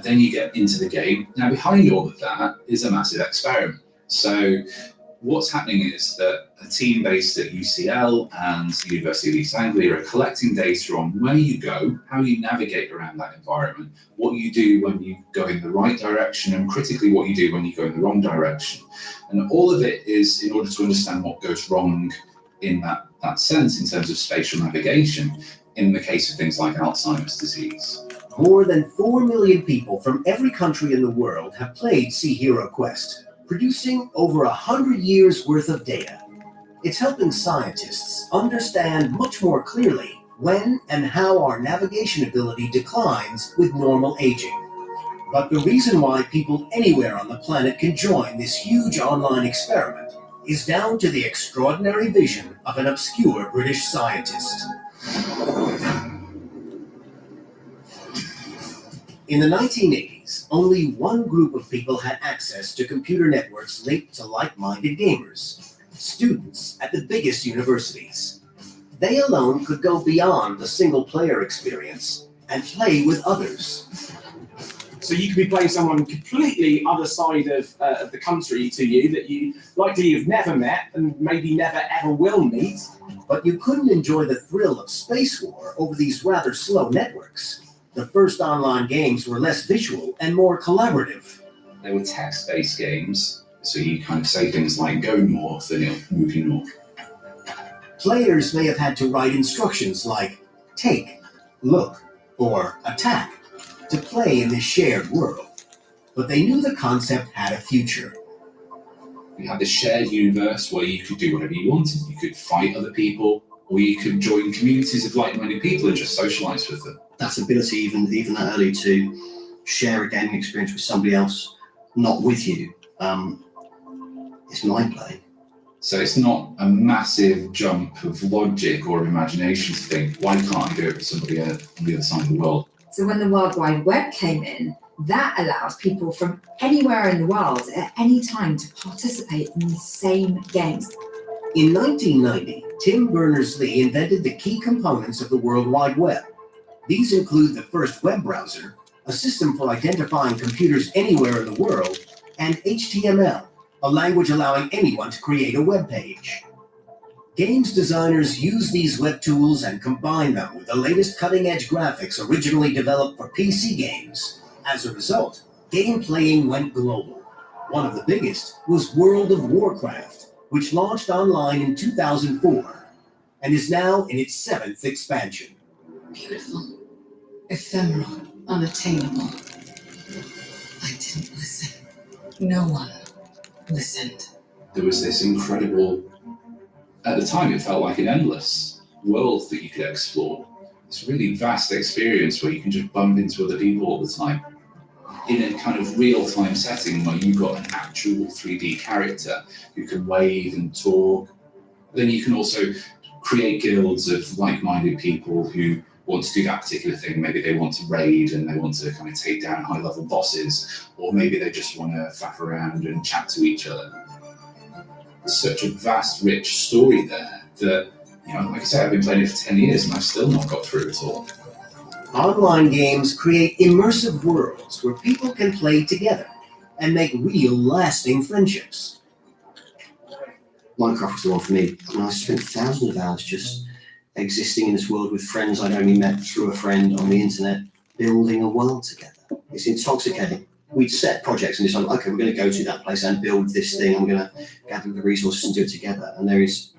then you get into the game. Now, behind all of that is a massive experiment. So what's happening is that a team based at UCL and the University of East Anglia are collecting data on where you go, how you navigate around that environment, what you do when you go in the right direction, and critically what you do when you go in the wrong direction. And all of it is in order to understand what goes wrong in that sense in terms of spatial navigation in the case of things like Alzheimer's disease. More than 4 million people from every country in the world have played Sea Hero Quest. producing over 100 years worth of data. It's helping scientists understand much more clearly when and how our navigation ability declines with normal aging. But the reason why people anywhere on the planet can join this huge online experiment is down to the extraordinary vision of an obscure British scientist. In the 1980s, only one group of people had access to computer networks linked to like-minded gamers: students at the biggest universities. They alone could go beyond the single-player experience and play with others. So you could be playing someone completely other side of the country to you that you likely you've never met and maybe never ever will meet. But you couldn't enjoy the thrill of space war over these rather slow networks. The first online games were less visual and more collaborative. They were text-based games, so you kind of say things like "go north" and it'll move you north. Players may have had to write instructions like "take," "look," or "attack" to play in this shared world. But they knew the concept had a future. You had this shared universe where you could do whatever you wanted. You could fight other people, or you could join communities of like-minded people and just socialize with them. That ability, even that early, to share a gaming experience with somebody else, not with you, it's mind-blowing. So it's not a massive jump of logic or imagination to think, why can't I do it with somebody on the other side of the world? So when the World Wide Web came in, that allows people from anywhere in the world at any time to participate in the same games. In 1990, Tim Berners-Lee invented the key components of the World Wide Web. These include the first web browser, a system for identifying computers anywhere in the world, and HTML, a language allowing anyone to create a web page. Games designers use these web tools and combine them with the latest cutting-edge graphics originally developed for PC games. As a result, game playing went global. One of the biggest was World of Warcraft, which launched online in 2004 and is now in its 7th expansion. Beautiful, ephemeral, unattainable. I didn't listen. No one listened. There was this incredible, at the time it felt like an endless world that you could explore. This really vast experience where you can just bump into other people all the time in a kind of real-time setting where you've got an actual 3D character who can wave and talk. Then you can also create guilds of like-minded people who want to do that particular thing. Maybe they want to raid and they want to kind of take down high-level bosses, or maybe they just want to faff around and chat to each other. There's such a vast, rich story there that, like I said, I've been playing it for 10 years and I've still not got through it all. Online games create immersive worlds where people can play together and make real, lasting friendships. Minecraft was the one for me. I spent thousands of hours just existing in this world with friends I'd only met through a friend on the internet, building a world together. It's intoxicating. We'd set projects and decide, okay, we're going to go to that place and build this thing, and we're going to gather the resources and do it together. And there's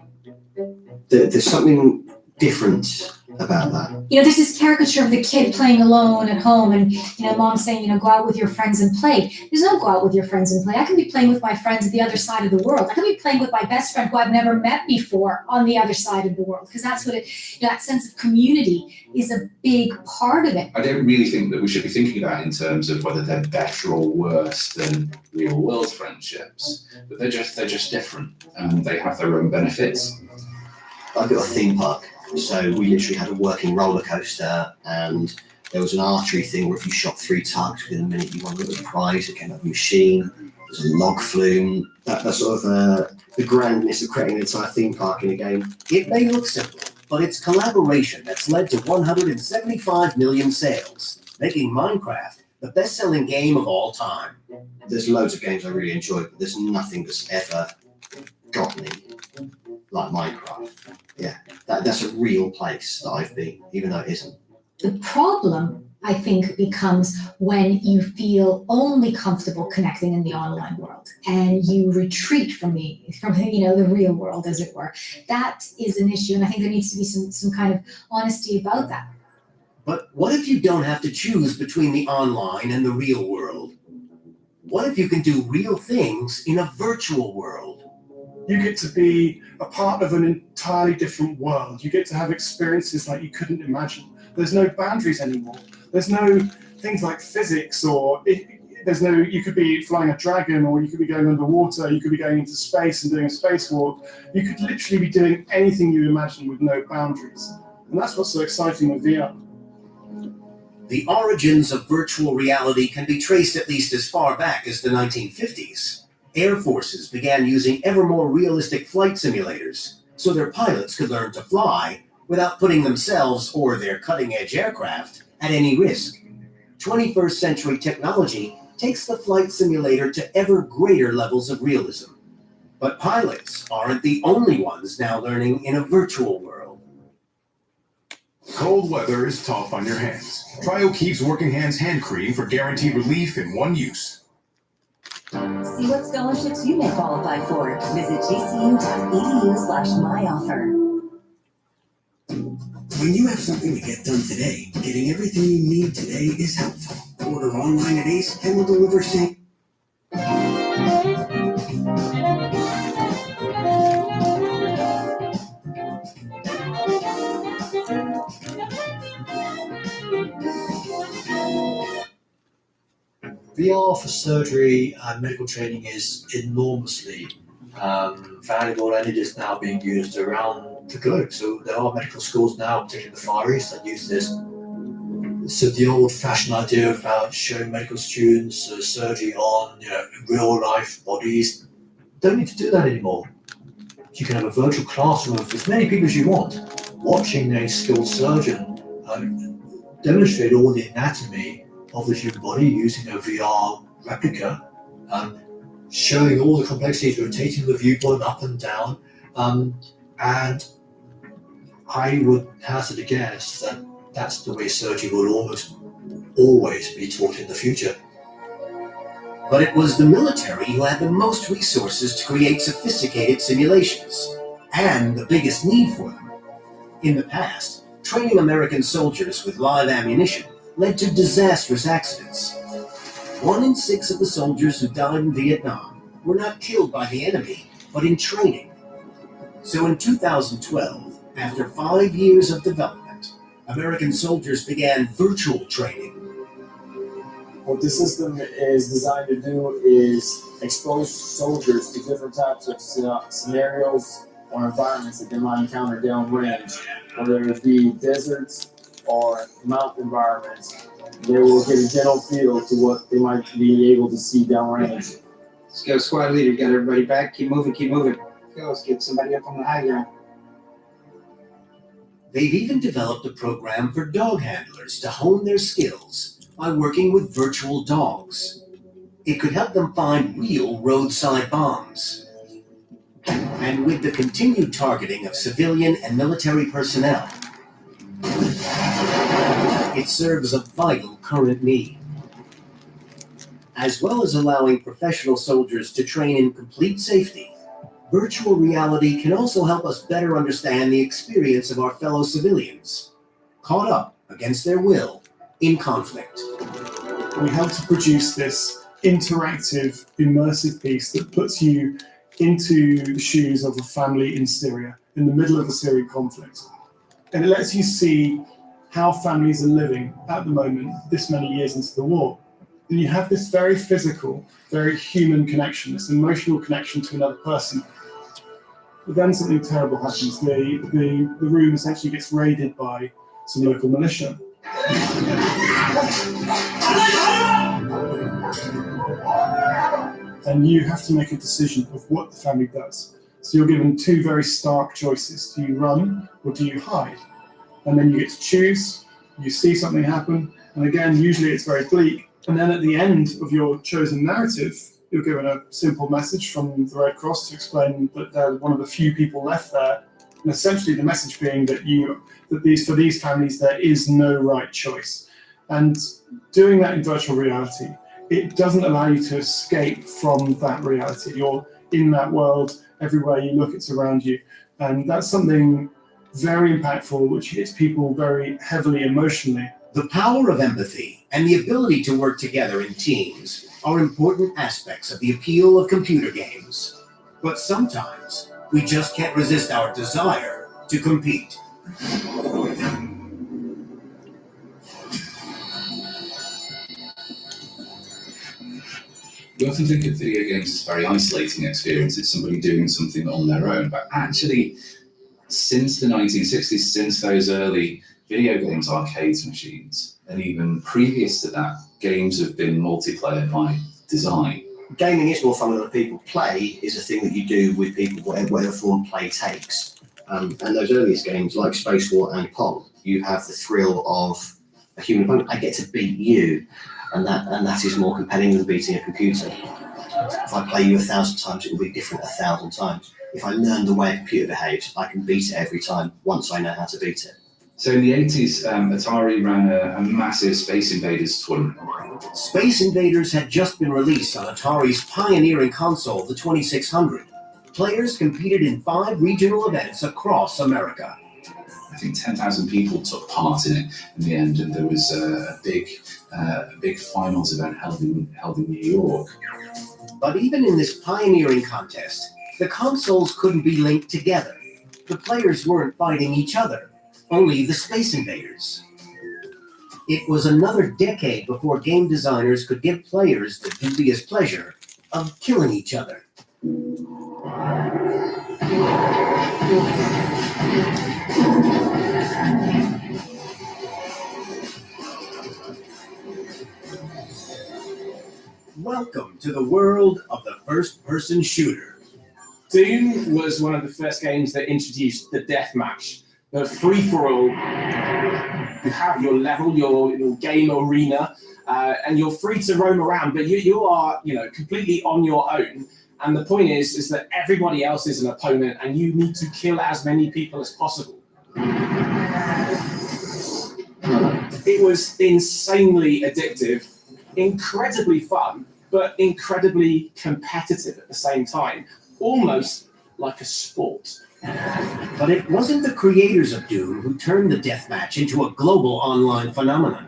something different about that. There's this caricature of the kid playing alone at home and, mom saying, go out with your friends and play. There's no go out with your friends and play. I can be playing with my friends at the other side of the world. I can be playing with my best friend who I've never met before on the other side of the world, because that's what that sense of community is a big part of it. I don't really think that we should be thinking about in terms of whether they're better or worse than real world friendships, but they're just different and they have their own benefits. I built a theme park. So we literally had a working roller coaster, and there was an archery thing where if you shot 3 targets within a minute, you won a little prize. It came out of a machine. There's a log flume. That's sort of the grandness of creating an entire theme park in a game. It may look simple, but it's collaboration that's led to 175 million sales, making Minecraft the best-selling game of all time. There's loads of games I really enjoy, but there's nothing that's ever got me like Minecraft. Yeah, that's a real place that I've been, even though it isn't. The problem, I think, becomes when you feel only comfortable connecting in the online world and you retreat from the real world, as it were. That is an issue, and I think there needs to be some kind of honesty about that. But what if you don't have to choose between the online and the real world? What if you can do real things in a virtual world? You get to be a part of an entirely different world. You get to have experiences like you couldn't imagine. There's no boundaries anymore. There's no things like physics you could be flying a dragon, or you could be going underwater, you could be going into space and doing a spacewalk. You could literally be doing anything you imagine with no boundaries. And that's what's so exciting with VR. The origins of virtual reality can be traced at least as far back as the 1950s. Air forces began using ever more realistic flight simulators so their pilots could learn to fly without putting themselves or their cutting-edge aircraft at any risk. 21st century technology takes the flight simulator to ever greater levels of realism. But pilots aren't the only ones now learning in a virtual world. Cold weather is tough on your hands. Try O'Keefe's Working Hands Hand Cream for guaranteed relief in one use. See what scholarships you may qualify for. Visit gcu.edu/myoffer. When you have something to get done today, getting everything you need today is helpful. Order online at Ace and we'll deliver same. VR for surgery and medical training is enormously valuable, and it is now being used around the globe. So there are medical schools now, particularly in the Far East, that use this. So the old-fashioned idea about showing medical students surgery on real-life bodies, don't need to do that anymore. You can have a virtual classroom of as many people as you want, watching a skilled surgeon demonstrate all the anatomy of the human body using a VR replica, showing all the complexities, rotating the viewpoint up and down, and I would hazard a guess that that's the way surgery will almost always be taught in the future. But it was the military who had the most resources to create sophisticated simulations, and the biggest need for them. In the past, training American soldiers with live ammunition led to disastrous accidents. 1 in 6 of the soldiers who died in Vietnam were not killed by the enemy, but in training. So in 2012, after 5 years of development, American soldiers began virtual training. What the system is designed to do is expose soldiers to different types of scenarios or environments that they might encounter downrange, whether it be deserts or mountain environments. They will get a general feel to what they might be able to see downrange. Let's go, squad leader. Got everybody back. Keep moving, keep moving. Go, let's get somebody up on the high ground. They've even developed a program for dog handlers to hone their skills by working with virtual dogs. It could help them find real roadside bombs. And with the continued targeting of civilian and military personnel, it serves a vital current need. As well as allowing professional soldiers to train in complete safety, virtual reality can also help us better understand the experience of our fellow civilians, caught up against their will in conflict. We help to produce this interactive, immersive piece that puts you into the shoes of a family in Syria, in the middle of the Syrian conflict. And it lets you see how families are living at the moment, this many years into the war. And you have this very physical, very human connection, this emotional connection to another person. But then something terrible happens. The room essentially gets raided by some local militia. And you have to make a decision of what the family does. So you're given 2 very stark choices. Do you run or do you hide? And then you get to choose, you see something happen, and again, usually it's very bleak. And then at the end of your chosen narrative, you're given a simple message from the Red Cross to explain that they're one of the few people left there. And essentially the message being that for these families, there is no right choice. And doing that in virtual reality, it doesn't allow you to escape from that reality. You're in that world, everywhere you look, it's around you. And that's something very impactful, which hits people very heavily emotionally. The power of empathy and the ability to work together in teams are important aspects of the appeal of computer games. But sometimes we just can't resist our desire to compete. We often think of video games as a very isolating experience. It's somebody doing something on their own. But actually, since the 1960s, since those early video games arcades machines, and even previous to that, games have been multiplayer by design. Gaming is more fun than other people. Play is a thing that you do with people, whatever form play takes. And those earliest games, like Space War and Pong, you have the thrill of a human opponent. I get to beat you. And that is more compelling than beating a computer. If I play you 1,000 times, it will be different 1,000 times. If I learn the way a computer behaves, I can beat it every time once I know how to beat it. So in the 80s, Atari ran a massive Space Invaders tournament. Space Invaders had just been released on Atari's pioneering console, the 2600. Players competed in 5 regional events across America. I think 10,000 people took part in it in the end, and there was a big finals event held in New York. But even in this pioneering contest, the consoles couldn't be linked together. The players weren't fighting each other, only the Space Invaders. It was another decade before game designers could give players the dubious pleasure of killing each other. Welcome to the world of the first-person shooter. Doom was one of the first games that introduced the deathmatch, the free-for-all. You have your level, your game arena, and you're free to roam around, but you are, completely on your own. And the point is that everybody else is an opponent, and you need to kill as many people as possible. It was insanely addictive, incredibly fun, but incredibly competitive at the same time, almost like a sport. But it wasn't the creators of Doom who turned the deathmatch into a global online phenomenon.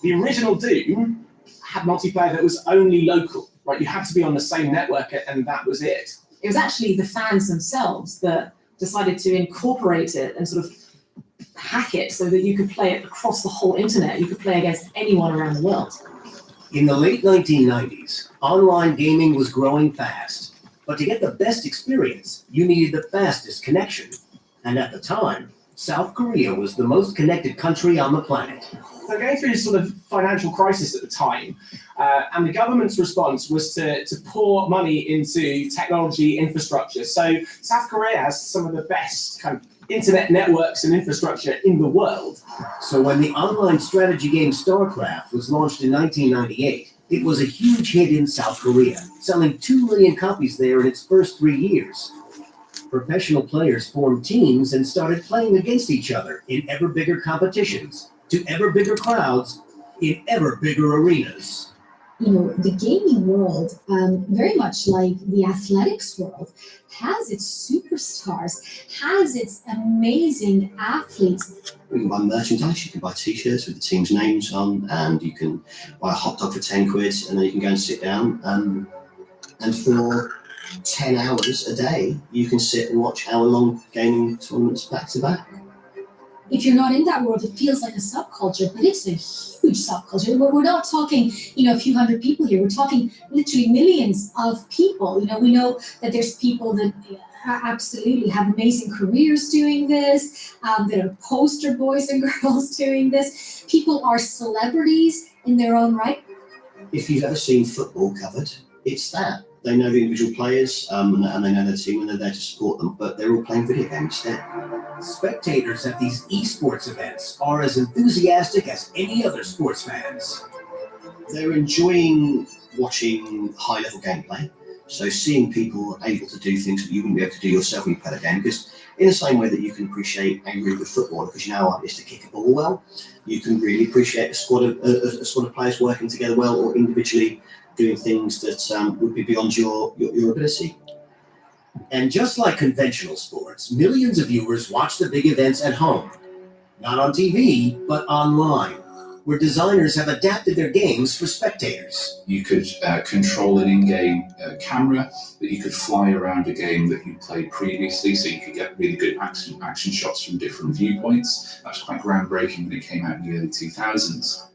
The original Doom had multiplayer that was only local, right? You had to be on the same network, and that was it. It was actually the fans themselves that decided to incorporate it and sort of hack it so that you could play it across the whole internet. You could play against anyone around the world. In the late 1990s, online gaming was growing fast. But to get the best experience, you needed the fastest connection. And at the time, South Korea was the most connected country on the planet. They're going through a sort of financial crisis at the time, and the government's response was to pour money into technology infrastructure. So South Korea has some of the best kind of internet networks and infrastructure in the world. So when the online strategy game StarCraft was launched in 1998, it was a huge hit in South Korea, selling 2 million copies there in its first 3 years. Professional players formed teams and started playing against each other in ever bigger competitions, to ever bigger crowds, in ever bigger arenas. The gaming world, very much like the athletics world, has its superstars, has its amazing athletes. You can buy merchandise, you can buy t-shirts with the team's names on, and you can buy a hot dog for 10 quid, and then you can go and sit down, and for 10 hours a day, you can sit and watch hour-long gaming tournaments back to back. If you're not in that world, it feels like a subculture, but it's a huge subculture. We're not talking, a few hundred people here. We're talking literally millions of people. We know that there's people that absolutely have amazing careers doing this, that are poster boys and girls doing this. People are celebrities in their own right. If you've ever seen football covered, it's that. They know the individual players, and they know their team, and they're there to support them, but they're all playing video games instead. Spectators at these esports events are as enthusiastic as any other sports fans. They're enjoying watching high-level gameplay, so seeing people able to do things that you wouldn't be able to do yourself when you play the game, because in the same way that you can appreciate a really good footballer because you know how it is to kick a ball well, you can really appreciate a squad of players working together well, or individually doing things that would be beyond your ability. And just like conventional sports, millions of viewers watch the big events at home. Not on TV, but online. where designers have adapted their games for spectators. You could control an in-game camera, that you could fly around a game that you played previously, so you could get really good action shots from different viewpoints. That was quite groundbreaking when it came out in the early 2000s.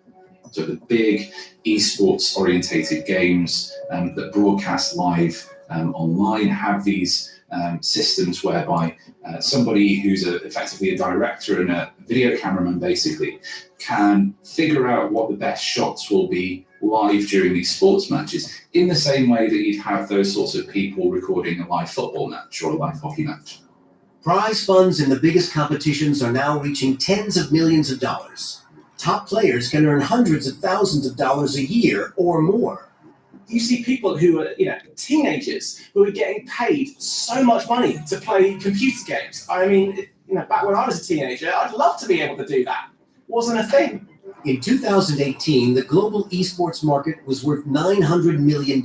So the big esports orientated games that broadcast live online have these systems whereby somebody who's effectively a director and a video cameraman basically can figure out what the best shots will be live during these sports matches, in the same way that you'd have those sorts of people recording a live football match or a live hockey match. Prize funds in the biggest competitions are now reaching tens of millions of dollars. Top players can earn hundreds of thousands of dollars a year or more. You see people who are, teenagers who are getting paid so much money to play computer games. I mean, back when I was a teenager, I'd love to be able to do that. Wasn't a thing. In 2018, the global esports market was worth $900 million,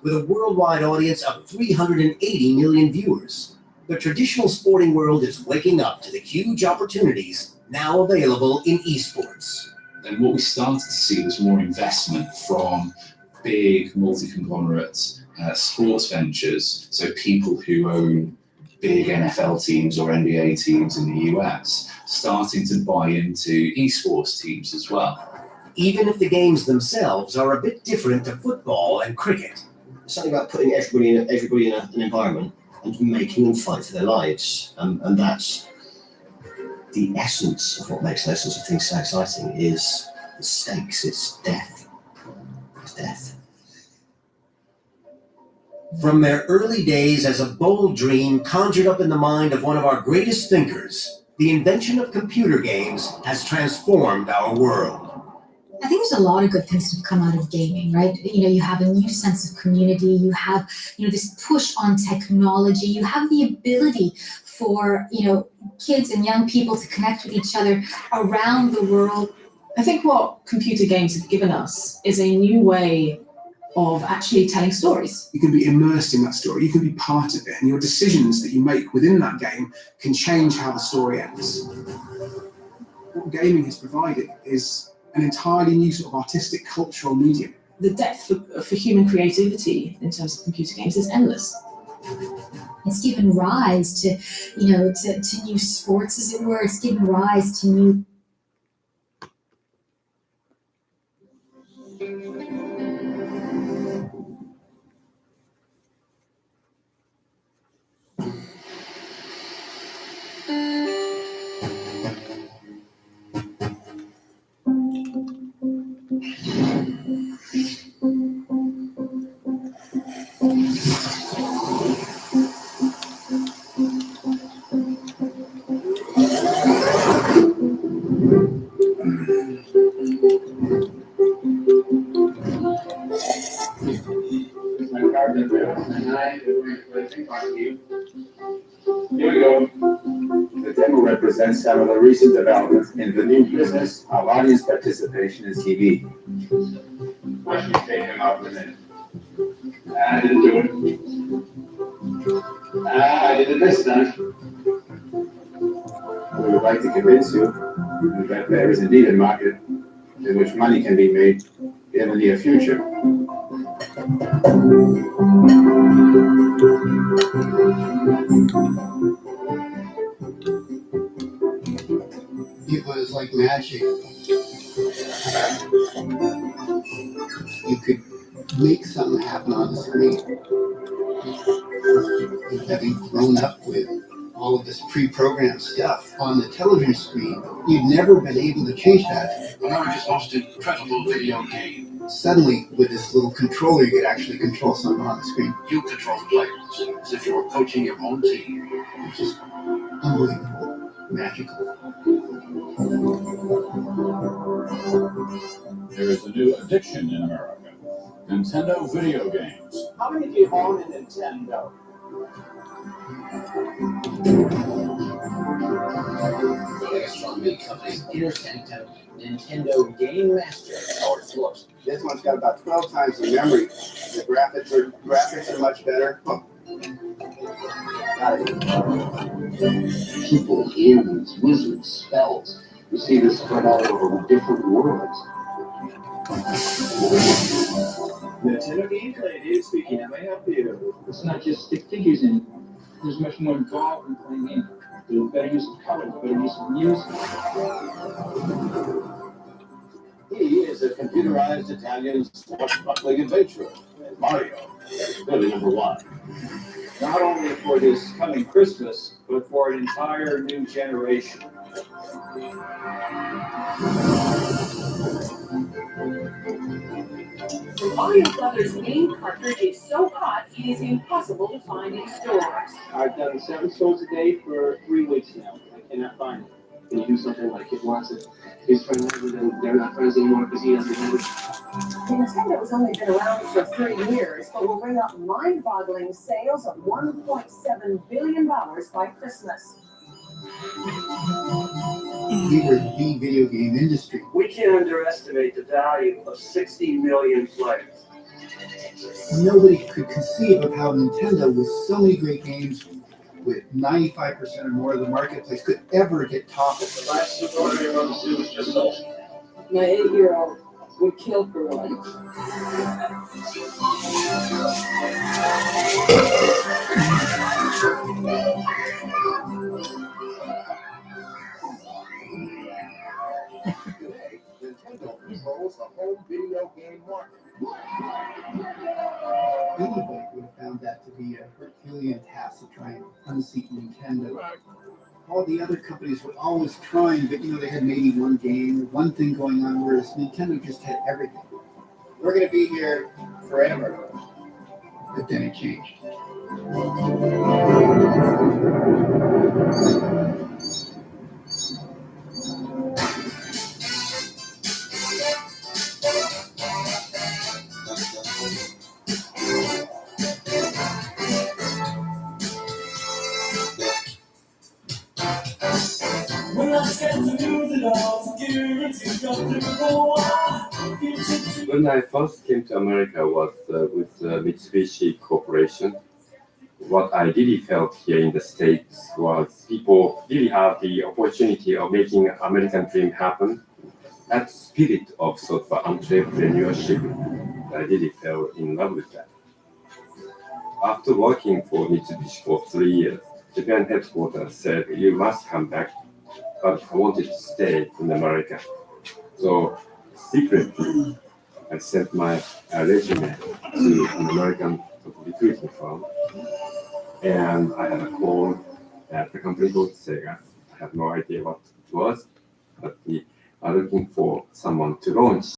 with a worldwide audience of 380 million viewers. The traditional sporting world is waking up to the huge opportunities now available in esports. And what we started to see was more investment from big multi-conglomerate sports ventures, so people who own big NFL teams or NBA teams in the US, starting to buy into esports teams as well. Even if the games themselves are a bit different to football and cricket. There's something about putting everybody in an environment and making them fight for their lives, and that's the essence of what makes those sorts of things so exciting, is the stakes. It's death. It's death. From their early days as a bold dream conjured up in the mind of one of our greatest thinkers, the invention of computer games has transformed our world. I think there's a lot of good things that have come out of gaming, right? You have a new sense of community. You have, this push on technology. You have the ability for, kids and young people to connect with each other around the world. I think what computer games have given us is a new way of actually telling stories. You can be immersed in that story, you can be part of it, and your decisions that you make within that game can change how the story ends. What gaming has provided is an entirely new sort of artistic cultural medium. The depth for human creativity in terms of computer games is endless. It's given rise to, to new sports, as it were. It's given rise to new. Here we go. The demo represents some of the recent developments in the new business of audience participation in TV. Why should we take him out in a minute? I didn't do it. I did it this time. We would like to convince you that there is indeed a market in which money can be made in the near future. It was like magic. You could make something happen on the screen. And having grown up with all of this pre-programmed stuff on the television screen, you'd never been able to change that. Now we're just most incredible video game. Suddenly, with this little controller, you could actually control something on the screen. You control the players as if you were coaching your own team. It's just unbelievable, magical. There is a new addiction in America. Nintendo video games. How many of you own a Nintendo? The latest from big companies interconnected Nintendo Game Master powered floors. This one's got about 12 times the memory. The graphics are much better. Oh. People, aliens, wizards, spells. You see this spread out over different worlds. Nintendo Gameplay, Dave speaking. How may I help you? It's not just stick figures in. There's much more involved in playing games. There's better use of colors, better use of music. He is a computerized Italian swashbuckling adventurer, and Mario is clearly number one. Not only for this coming Christmas, but for an entire new generation. The Mario Brothers game cartridge is so hot it is impossible to find in stores. I've done 7 stores a day for 3 weeks now. I cannot find it. Can you do something like it wants it? His friend with him, they're not friends anymore because he doesn't have it. Nintendo's only been around for 3 years, but will bring up mind-boggling sales of $1.7 billion by Christmas. We were the video game industry. We can't underestimate the value of 60 million players. Nobody could conceive of how Nintendo, with so many great games, with 95% or more of the marketplace, could ever get toppled. The last Super Mario Bros. 2 was just sold. My 8-year-old would kill for one. Today, Nintendo controls the home video game market. Anybody would have found that to be a Herculean task to try and unseat Nintendo. All the other companies were always trying, but they had maybe one game or one thing going on, whereas Nintendo just had everything. We're going to be here forever. But then it changed. When I first came to America was with Mitsubishi Corporation. What I really felt here in the States was people really have the opportunity of making American dream happen. That spirit of sort of entrepreneurship, I really fell in love with that. After working for Mitsubishi for 3 years, Japan headquarters said, you must come back, but I wanted to stay in America. So secretly, I sent my resume to an American recruiting firm, and I had a call at the company called Sega. I had no idea what it was, but they are looking for someone to launch